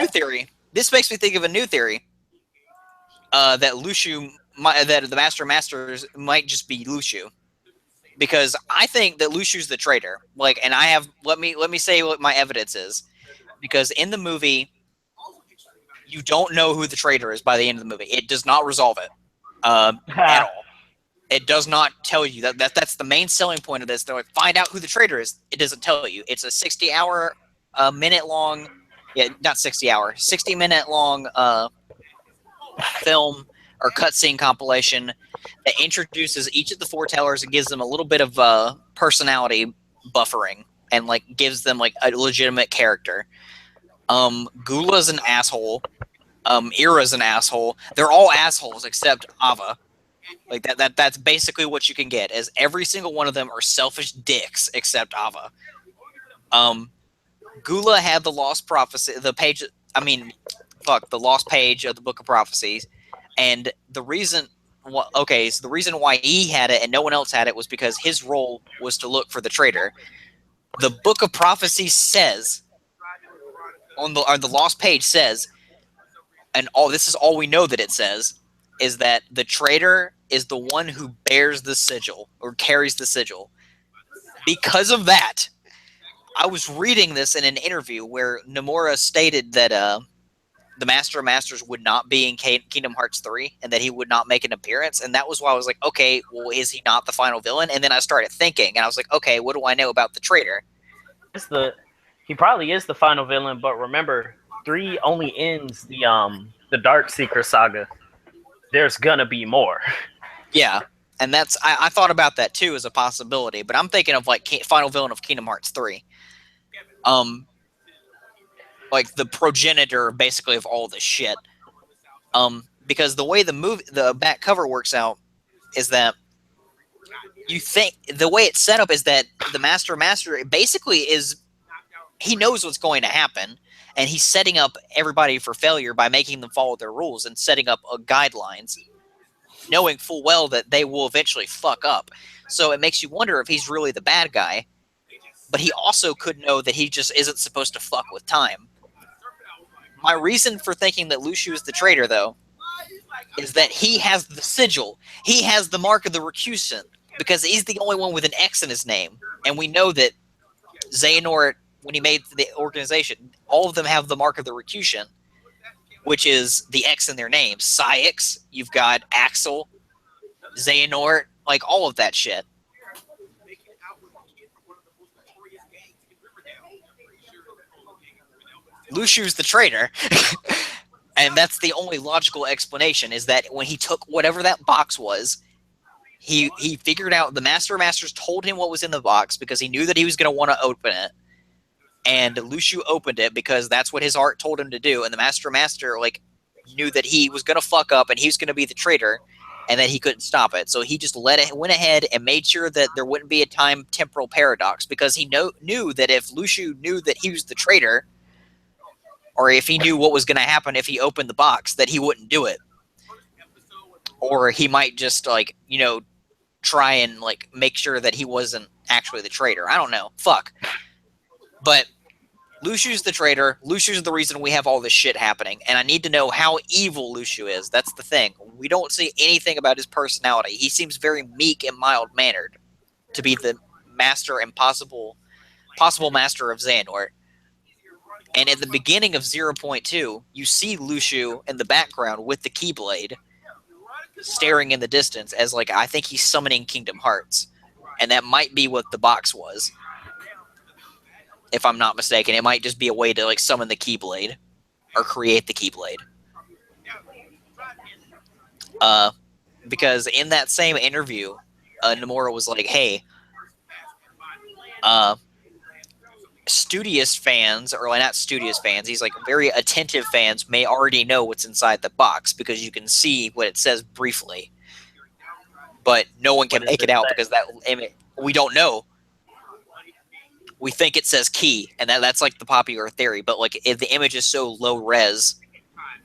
new theory. That Lucio, that the Master of Masters might just be Lucio, because I think that Lucio's the traitor. And I have let me say what my evidence is, because in the movie, you don't know who the traitor is by the end of the movie. It does not resolve it at all. It does not tell you that's the main selling point of this. They're like, find out who the traitor is. It doesn't tell you. It's a 60-hour, minute long, yeah, not 60-hour, 60-minute long film or cutscene compilation that introduces each of the foretellers and gives them a little bit of personality buffering and like gives them like a legitimate character. Gula's an asshole. Ira's an asshole. They're all assholes except Ava. Like that's basically what you can get. As every single one of them are selfish dicks except Ava. Gula had the lost prophecy, the page. I mean, fuck, the lost page of the Book of Prophecies, and the reason. Okay, so the reason why he had it and no one else had it was because his role was to look for the traitor. The Book of Prophecies says on the lost page says, and all this is all we know that it says, is that the traitor is the one who bears the sigil or carries the sigil. Because of that, I was reading this in an interview where Nomura stated that the Master of Masters would not be in Kingdom Hearts 3 and that he would not make an appearance. And that was why I was like, okay, well, is he not the final villain? And then I started thinking, and I was like, okay, what do I know about the traitor? He probably is the final villain, but remember, 3 only ends the Dark Seeker saga. There's gonna be more. Yeah, and that's I thought about that too as a possibility, but I'm thinking of like final villain of Kingdom Hearts 3. Like the progenitor basically of all this shit. Because the way the back cover works out is that you think the way it's set up is that the Master basically is he knows what's going to happen, and he's setting up everybody for failure by making them follow their rules and setting up guidelines, knowing full well that they will eventually fuck up. So it makes you wonder if he's really the bad guy, but he also could know that he just isn't supposed to fuck with time. My reason for thinking that Lucio is the traitor, though, is that he has the sigil. He has the mark of the recusant, because he's the only one with an X in his name. And we know that Xehanort, when he made the organization, all of them have the mark of the recusant, which is the X in their name. Cyax, you've got Axel, Xehanort, like all of that shit. Lucio's the traitor. And that's the only logical explanation, is that when he took whatever that box was, he figured out the Master of Masters told him what was in the box because he knew that he was going to want to open it. And Lucio opened it because that's what his art told him to do. And the Master of Master like knew that he was going to fuck up and he was going to be the traitor and that he couldn't stop it. So he just went ahead and made sure that there wouldn't be a time temporal paradox, because he knew that if Lucio knew that he was the traitor, or if he knew what was going to happen if he opened the box, that he wouldn't do it. Or he might just, like, you know, try and, like, make sure that he wasn't actually the traitor. I don't know. Fuck. But Lucio's the traitor. Lucio's the reason we have all this shit happening. And I need to know how evil Lucio is. That's the thing. We don't see anything about his personality. He seems very meek and mild-mannered to be the master and possible master of Xehanort. And at the beginning of 0.2, you see Lucio in the background with the Keyblade, staring in the distance as, like, I think he's summoning Kingdom Hearts. And that might be what the box was. If I'm not mistaken, it might just be a way to, like, summon the Keyblade. Or create the Keyblade. Because in that same interview, Nomura was like, hey, studious fans, or not studious fans, he's like very attentive fans may already know what's inside the box because you can see what it says briefly, but no one can make it out because that we don't know. We think it says key, and that's like the popular theory, but like if the image is so low res,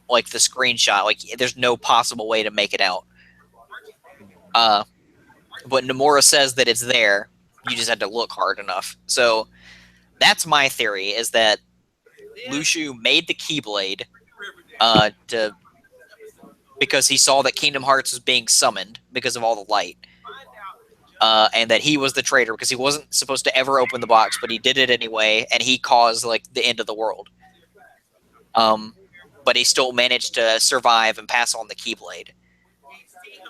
like the screenshot, like there's no possible way to make it out. But Nomura says that it's there. You just had to look hard enough. So that's my theory, is that Lucio made the Keyblade because he saw that Kingdom Hearts was being summoned because of all the light. And that he was the traitor because he wasn't supposed to ever open the box, but he did it anyway, and he caused like the end of the world. But he still managed to survive and pass on the Keyblade.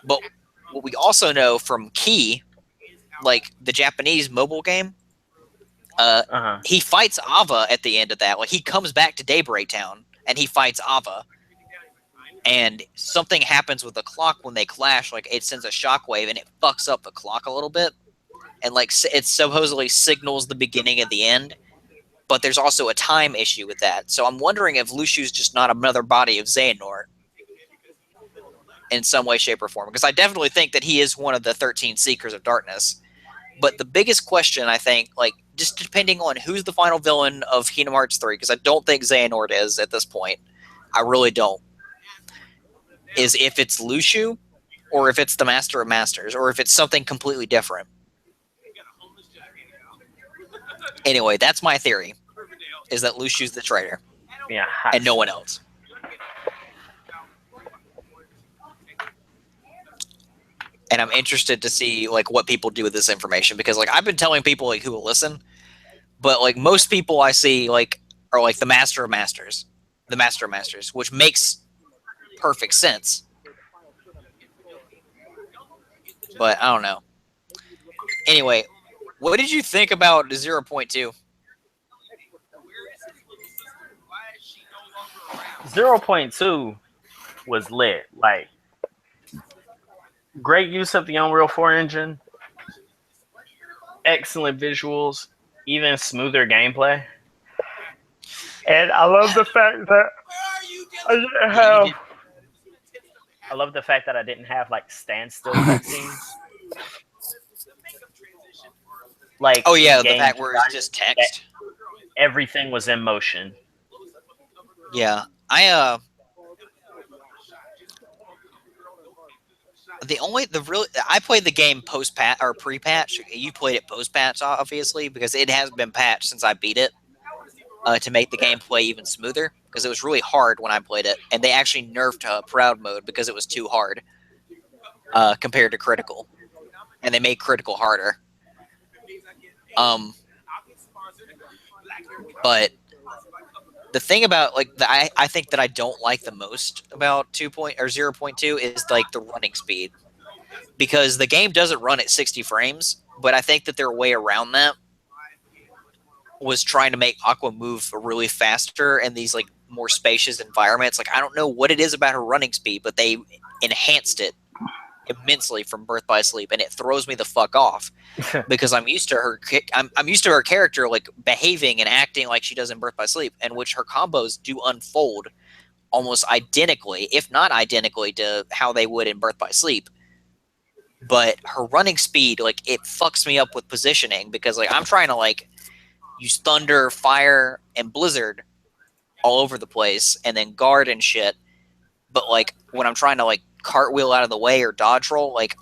But what we also know from Key, like the Japanese mobile game, he fights Ava at the end of that. Like he comes back to Daybreak Town and he fights Ava. And something happens with the clock when they clash. Like it sends a shockwave and it fucks up the clock a little bit. And like it supposedly signals the beginning of the end. But there's also a time issue with that. So I'm wondering if Lushu's just not another body of Xehanort in some way, shape, or form. Because I definitely think that he is one of the 13 Seekers of Darkness. But the biggest question, I think, like, just depending on who's the final villain of Kingdom Hearts 3, because I don't think Xehanort is at this point. I really don't. Is if it's Lushu, or if it's the Master of Masters, or if it's something completely different. Anyway, that's my theory, is that Lushu's the traitor. Yeah. And no one else. And I'm interested to see like what people do with this information, because like I've been telling people like who will listen, but like most people I see like are like the Master of Masters, which makes perfect sense. But I don't know. Anyway, what did you think about 0.2? 0.2 was lit. Like, great use of the Unreal 4 engine, excellent visuals, even smoother gameplay. And I love the fact that I didn't have like standstill cutscenes. Like, oh yeah, the fact where it's just text. Everything was in motion. Yeah, I played the game post-patch or pre-patch. You played it post-patch, obviously, because it has been patched since I beat it to make the gameplay even smoother. Because it was really hard when I played it, and they actually nerfed Proud Mode because it was too hard compared to Critical, and they made Critical harder. But the thing about like I think that I don't like the most about 0.2 is like the running speed, because the game doesn't run at 60 frames, but I think that their way around that was trying to make Aqua move really faster in these like more spacious environments. Like I don't know what it is about her running speed, but they enhanced it immensely from Birth by Sleep, and it throws me the fuck off because I'm used to her. I'm used to her character like behaving and acting like she does in Birth by Sleep, and which her combos do unfold almost identically, if not identically, to how they would in Birth by Sleep. But her running speed, like it fucks me up with positioning, because like I'm trying to like use thunder, fire, and blizzard all over the place, and then guard and shit. But like when I'm trying to like cartwheel out of the way or dodge roll, like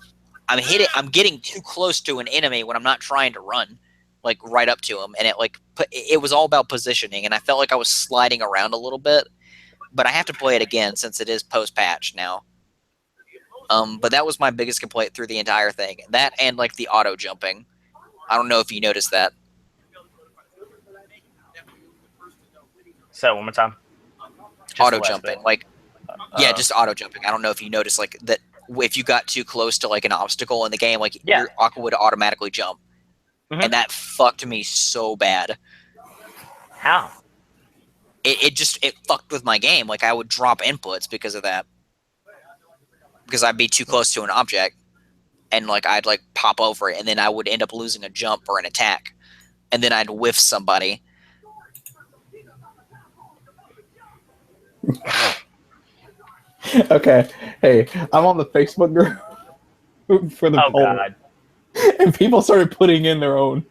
I'm getting too close to an enemy when I'm not trying to run like right up to him, and it was all about positioning, and I felt like I was sliding around a little bit. But I have to play it again since it is post patch now. But that was my biggest complaint through the entire thing. That and like the auto jumping. I don't know if you noticed that. Say it one more time. Auto jumping, like yeah, just auto jumping. I don't know if you noticed like that if you got too close to like an obstacle in the game, like your Aqua would automatically jump, and that fucked me so bad. How? It fucked with my game. Like I would drop inputs because of that, because I'd be too close to an object, and like I'd like pop over it, and then I would end up losing a jump or an attack, and then I'd whiff somebody. Okay, hey, I'm on the Facebook group for the poll, God. And people started putting in their own.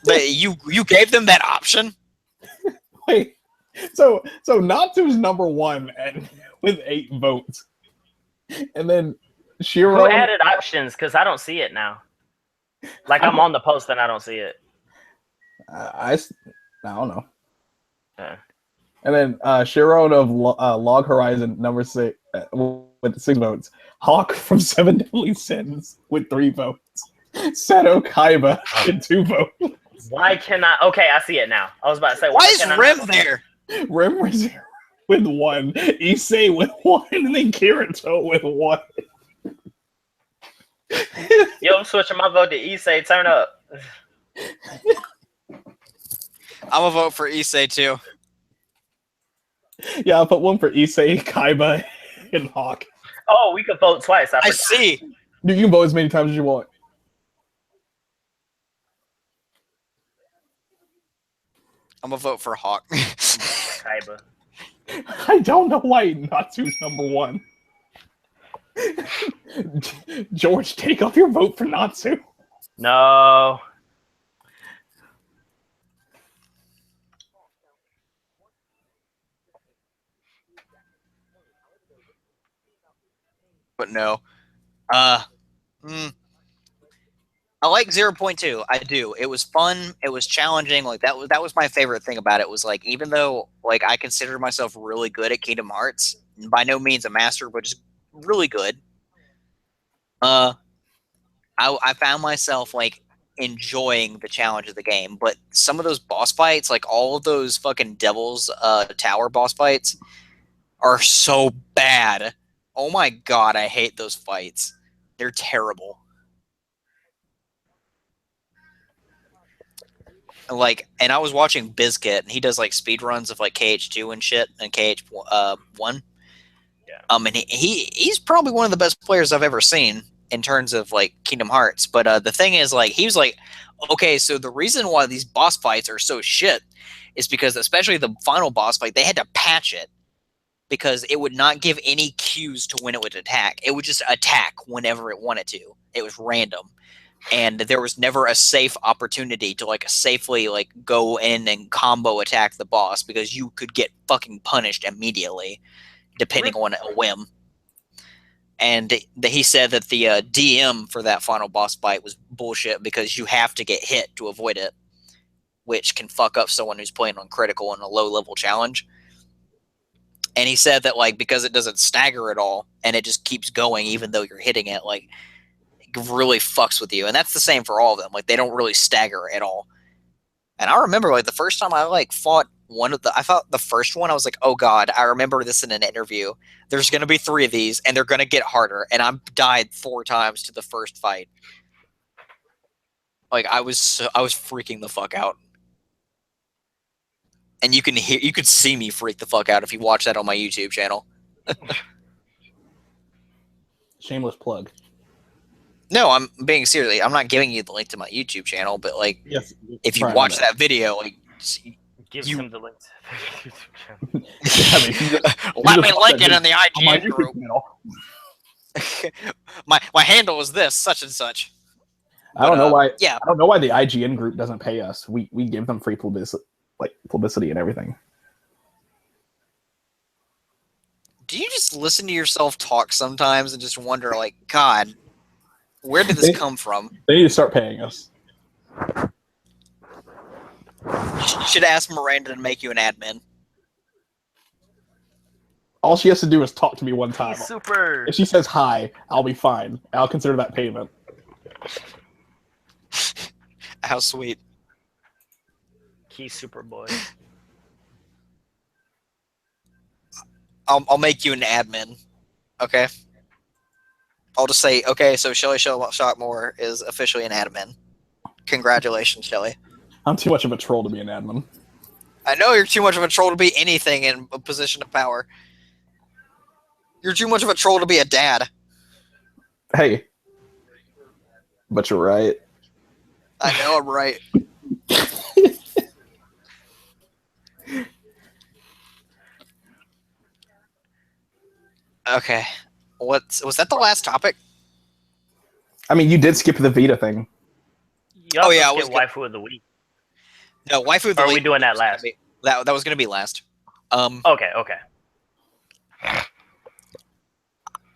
But you gave them that option? Wait, so Natsu's number one with 8 votes, and then Shiro. Who added options? Because I don't see it now. Like I'm on the post and I don't see it. I don't know. And then Shiron of Log Horizon, number 6, with 6 votes. Hawk from 7 Deadly Sins with 3 votes. Seto Kaiba with 2 votes. Why cannot? Okay, I see it now. I was about to say, why is Rim there? Rim was here. with 1, Issei with 1, and then Kirito with 1. Yo, I'm switching my vote to Issei. Turn up. I'm gonna vote for Issei too. Yeah, I'll put 1 for Issei, Kaiba, and Hawk. Oh, we could vote twice. I see. You can vote as many times as you want. I'm gonna vote for Hawk. Kaiba. I don't know why Natsu's number 1. George, take off your vote for Natsu. No. But no. I like 0.2. I do. It was fun. It was challenging. Like that was my favorite thing about it. Was like even though like I consider myself really good at Kingdom Hearts, by no means a master, but just really good. I found myself like enjoying the challenge of the game, but some of those boss fights, like all of those fucking Devil's Tower boss fights, are so bad. Oh my god, I hate those fights. They're terrible. Like, and I was watching Bizkit, and he does like speed runs of like KH2 and shit, and KH1. Yeah. And he's probably one of the best players I've ever seen in terms of like Kingdom Hearts. But the thing is, like, he was like, okay, so the reason why these boss fights are so shit is because, especially the final boss fight, they had to patch it because it would not give any cues to when it would attack. It would just attack whenever it wanted to. It was random. And there was never a safe opportunity to like safely like go in and combo attack the boss because you could get fucking punished immediately, depending on a whim. And he said that the DM for that final boss fight was bullshit because you have to get hit to avoid it, which can fuck up someone who's playing on critical in a low level challenge. And he said that like because it doesn't stagger at all and it just keeps going even though you're hitting it, like really fucks with you. And that's the same for all of them. Like they don't really stagger at all. And I remember like the first time I like fought I thought the first one, I was like, oh god, I remember this in an interview. There's going to be 3 of these and they're going to get harder. And I died 4 times to the first fight. Like I was freaking the fuck out. And you could see me freak the fuck out if you watch that on my YouTube channel. Shameless plug. No, I'm being serious. I'm not giving you the link to my YouTube channel, but like, yes, if you watch that video, like, give him the link to the YouTube channel. Let me link it in the IGN group. my handle is this such and such. But, I don't know why. Yeah, I don't know why the IGN group doesn't pay us. We give them free publicity and everything. Do you just listen to yourself talk sometimes and just wonder, like, God, where did this come from? They need to start paying us. You should ask Miranda to make you an admin. All she has to do is talk to me one time. Super. If she says hi, I'll be fine. I'll consider that payment. How sweet. Key Super Boy. I'll make you an admin. Okay? I'll just say, okay, so Shelly Shockmore is officially an admin. Congratulations, Shelly. I'm too much of a troll to be an admin. I know you're too much of a troll to be anything in a position of power. You're too much of a troll to be a dad. Hey. But you're right. I know I'm right. Okay. Was that the last topic? I mean, you did skip the Vita thing. Oh yeah, I was Waifu of the week. No, Waifu of the week. Are we doing that last? That was going to be last. Okay.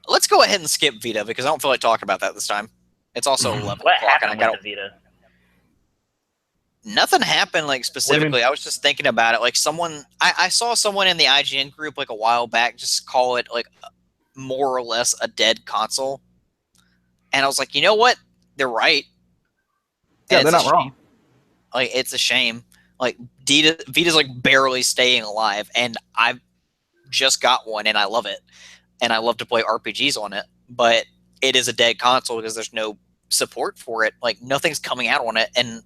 Let's go ahead and skip Vita because I don't feel like talking about that this time. It's also 11 what o'clock. Happened with the Vita? Nothing happened like specifically. I was just thinking about it. Like I saw someone in the IGN group like a while back just call it like more or less a dead console, and I was like, you know what? They're right. Yeah, they're not wrong. Like it's a shame. Like Vita's like barely staying alive, and just got one and I love it, and I love to play RPGs on it, but it is a dead console because there's no support for it. Like nothing's coming out on it, and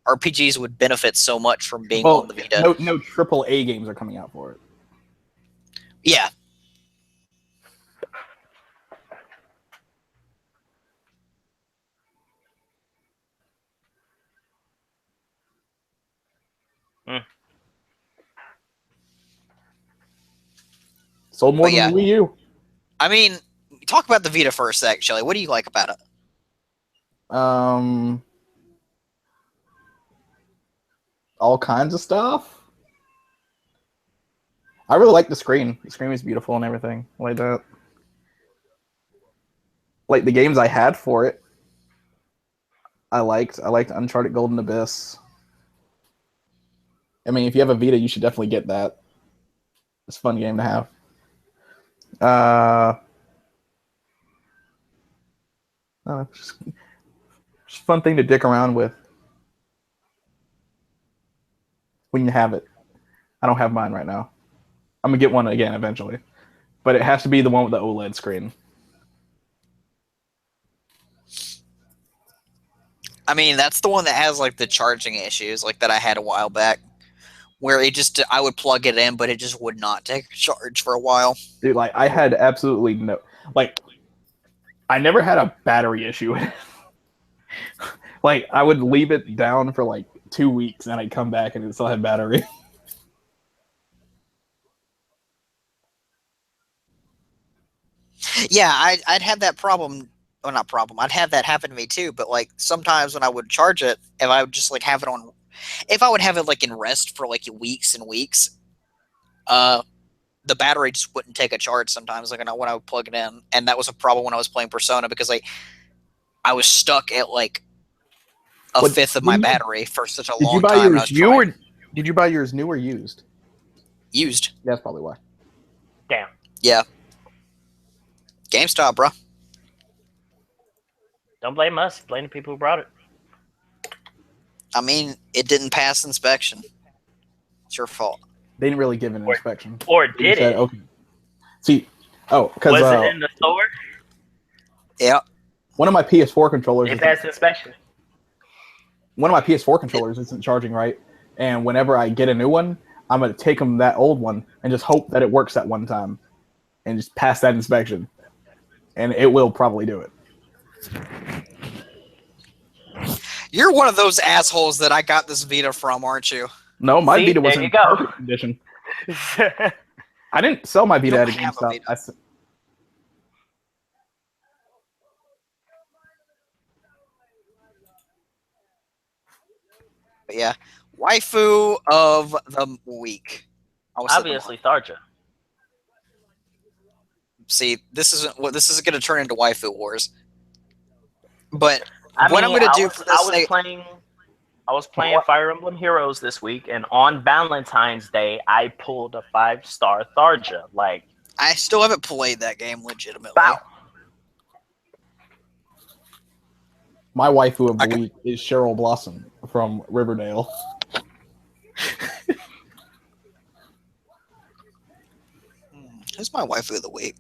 RPGs would benefit so much from being on the Vita. No AAA games are coming out for it. Yeah. Sold more than the Wii U. I mean, talk about the Vita for a sec, Shelly. What do you like about it? All kinds of stuff. I really like the screen. The screen is beautiful and everything like that. Like the games I had for it, I liked Uncharted Golden Abyss. I mean, if you have a Vita, you should definitely get that. It's a fun game to have. Just a fun thing to dick around with when you have it. I don't have mine right now. I'm gonna get one again eventually, but it has to be the one with the OLED screen. I mean, that's the one that has like the charging issues, like that I had a while back, where it just I would plug it in, but it just would not take a charge for a while. Dude, like I had absolutely no, like I never had a battery issue. Like I would leave it down for like 2 weeks, and I'd come back and it still had battery. Yeah, I'd have that problem. Well, not problem. I'd have that happen to me too. But like sometimes when I would charge it, if I would just like have it on, if I would have it like in rest for like weeks and weeks, the battery just wouldn't take a charge sometimes. Like when I would plug it in, and that was a problem when I was playing Persona because like I was stuck at like a fifth of my battery for such a long time. Did you buy yours new or did you buy yours new or used? Used. That's probably why. Damn. Yeah. GameStop, bro. Don't blame us. Blame the people who brought it. I mean, it didn't pass inspection. It's your fault. They didn't really give it an inspection. Or did it? Okay. See, because was it in the store? Yeah. One of my PS4 controllers. It passed inspection. One of my PS4 controllers isn't charging right, and whenever I get a new one, I'm gonna take them that old one and just hope that it works that one time, and just pass that inspection, and it will probably do it. You're one of those assholes that I got this Vita from, aren't you? No, my Vita was in perfect condition. I didn't sell my Vita at a GameStop. But yeah, waifu of the week. Obviously, Tharja. See, this isn't going to turn into waifu wars. But I'm going to do for this, I was playing Fire Emblem Heroes this week, and on Valentine's Day, I pulled a 5-star Tharja. Like, I still haven't played that game legitimately. Bow. My waifu of the week is Cheryl Blossom from Riverdale. Who's my waifu of the week?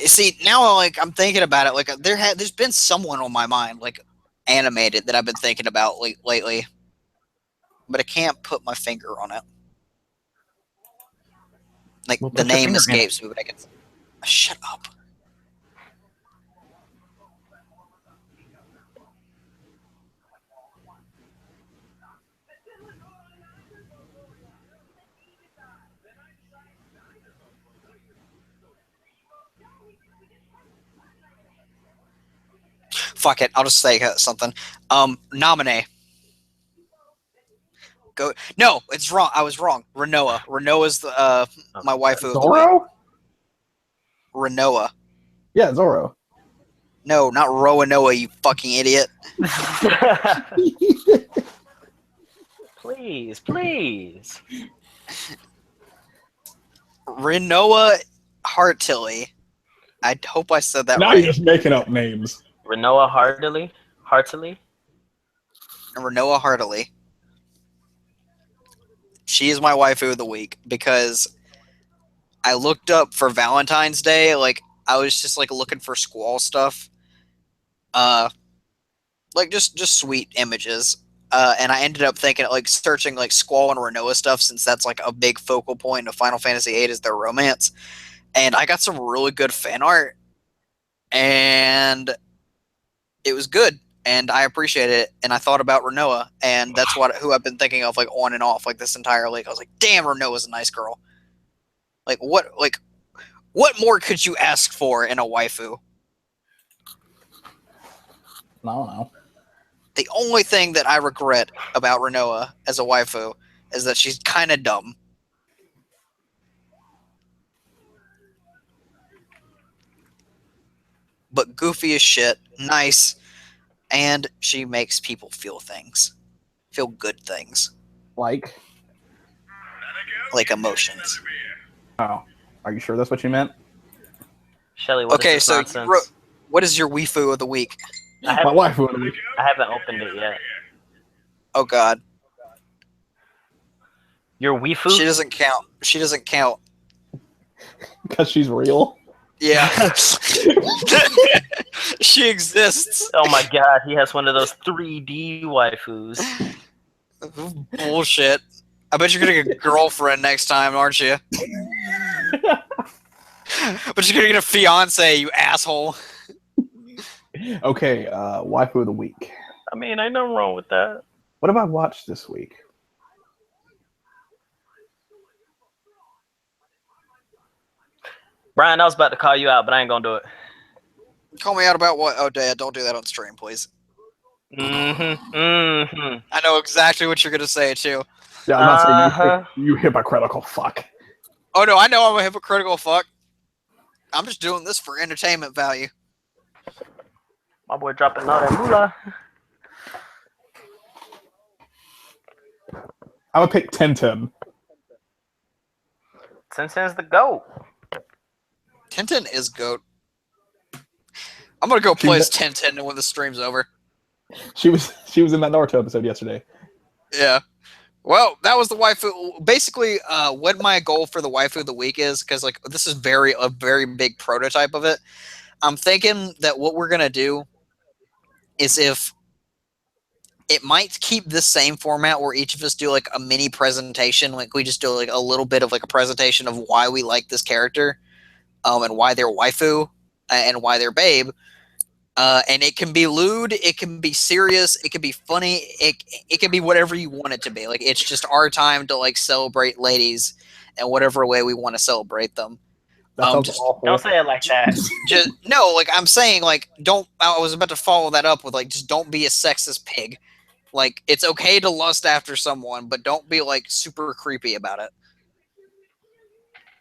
See, now like I'm thinking about it, like there's been someone on my mind, like animated, that I've been thinking about lately, but I can't put my finger on it. Like the name escapes me, but I can. Shut up. Fuck it, I'll just say something. Nominee. Go. No, it's wrong. I was wrong. Renoa. Renoa's the my waifu. Zoro? Renoa. Yeah, Zoro. No, not Roanoa, you fucking idiot. Please. Renoa Hartilly. I hope I said that now right. You're just making up names. Renoa Hardily. Heartily. Renoa Heartily. She is my waifu of the week because I looked up for Valentine's Day. Like I was just like looking for squall stuff, like just sweet images. And I ended up thinking like searching like Squall and Renoa stuff since that's like a big focal point of Final Fantasy VIII is their romance. And I got some really good fan art, and it was good, and I appreciated it. And I thought about Renoa, and that's who I've been thinking of like on and off like this entire week. I was like, damn, Renoa's a nice girl. Like what more could you ask for in a waifu? I don't know. The only thing that I regret about Renoa as a waifu is that she's kind of dumb. But goofy as shit, nice, and she makes people feel things. Feel good things. Like Emotions. Oh, are you sure that's what you meant? Shelly, what Okay, is this so nonsense? what is your waifu of the week? My waifu of the week. I haven't opened it yet. Oh god. Your waifu? She doesn't count. She doesn't count. Because she's real. Yeah. She exists. Oh my god, he has one of those 3D waifus. Bullshit. I bet you're gonna get a girlfriend next time, aren't you? But you're gonna get a fiance, you asshole. Okay, waifu of the week. I mean, ain't nothing wrong with that. What have I watched this week? Brian, I was about to call you out, but I ain't gonna do it. Call me out about what? Oh, Dad, don't do that on stream, please. I know exactly what you're gonna say too. Yeah, I'm not saying you hypocritical fuck. Oh no, I know I'm a hypocritical fuck. I'm just doing this for entertainment value. My boy dropping all that moolah. I would pick Tintin. Tintin's the GOAT. Tintin is GOAT. I'm gonna go play as Tintin when the stream's over. She was in that Naruto episode yesterday. Yeah. Well, that was the waifu. Basically, what my goal for the waifu of the week is, because like this is a very big prototype of it. I'm thinking that what we're gonna do is if it might keep the same format where each of us do like a mini presentation, like we just do like a little bit of like a presentation of why we like this character, and why they're waifu, and why they're babe. And it can be lewd, it can be serious, it can be funny, it can be whatever you want it to be. Like it's just our time to like celebrate ladies in whatever way we want to celebrate them. That sounds awful. Don't say it like that. Just no, like I'm saying, like don't. I was about to follow that up with like just don't be a sexist pig. Like it's okay to lust after someone, but don't be like super creepy about it.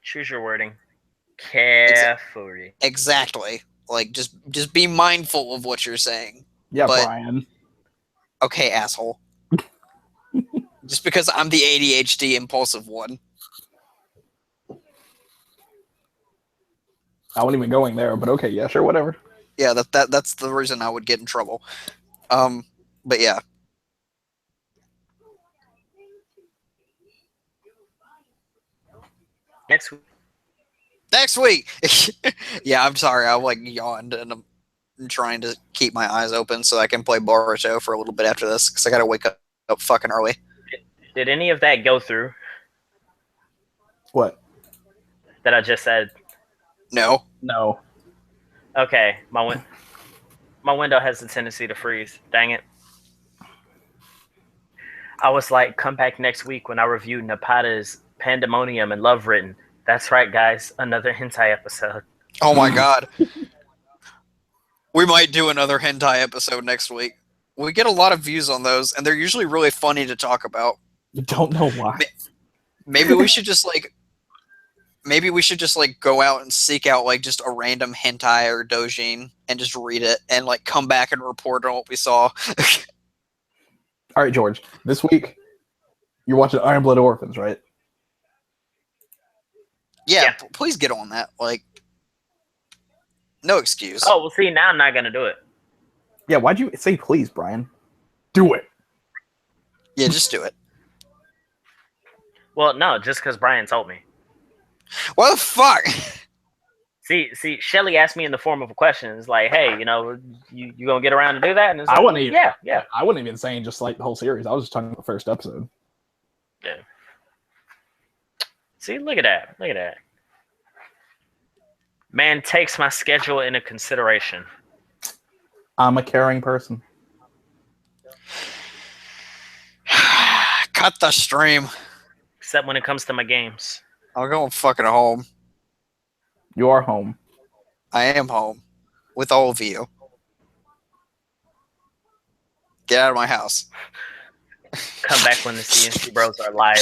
Choose your wording carefully. Exactly. Like just be mindful of what you're saying. Yeah, but, Brian. Okay, asshole. Just because I'm the ADHD impulsive one. I wasn't even going there, but okay, yeah, sure, whatever. Yeah, that's the reason I would get in trouble. But yeah. Next week. Yeah, I'm sorry. I like yawned and I'm trying to keep my eyes open so I can play Boruto for a little bit after this because I gotta wake up fucking early. Did any of that go through? What? That I just said? No. No. Okay, my window has a tendency to freeze. Dang it. I was like, come back next week when I review Napata's Pandemonium and Love Written. That's right, guys. Another hentai episode. Oh my god. We might do another hentai episode next week. We get a lot of views on those, and they're usually really funny to talk about. You don't know why. Maybe we should just go out and seek out like just a random hentai or doujin and just read it and like come back and report on what we saw. All right, George. This week, you're watching Iron Blood Orphans, right? Yeah. Please get on that. Like, no excuse. Oh, well, see, now I'm not going to do it. Yeah, why'd you say please, Brian? Do it. Yeah, just do it. Well, no, just because Brian told me. What the fuck? See, Shelly asked me in the form of a question. It's like, hey, you know, you gonna get around to do that? And it's I like, wasn't even. yeah. I wasn't even saying just like the whole series. I was just talking about the first episode. Yeah. See, look at that. Look at that. Man takes my schedule into consideration. I'm a caring person. Cut the stream. Except when it comes to my games. I'm going fucking home. You are home. I am home. With all of you. Get out of my house. Come back when the C&C Bros are live.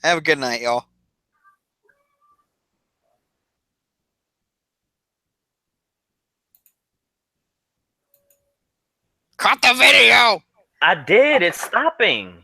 Have a good night, y'all. Cut the video! I did. It's stopping.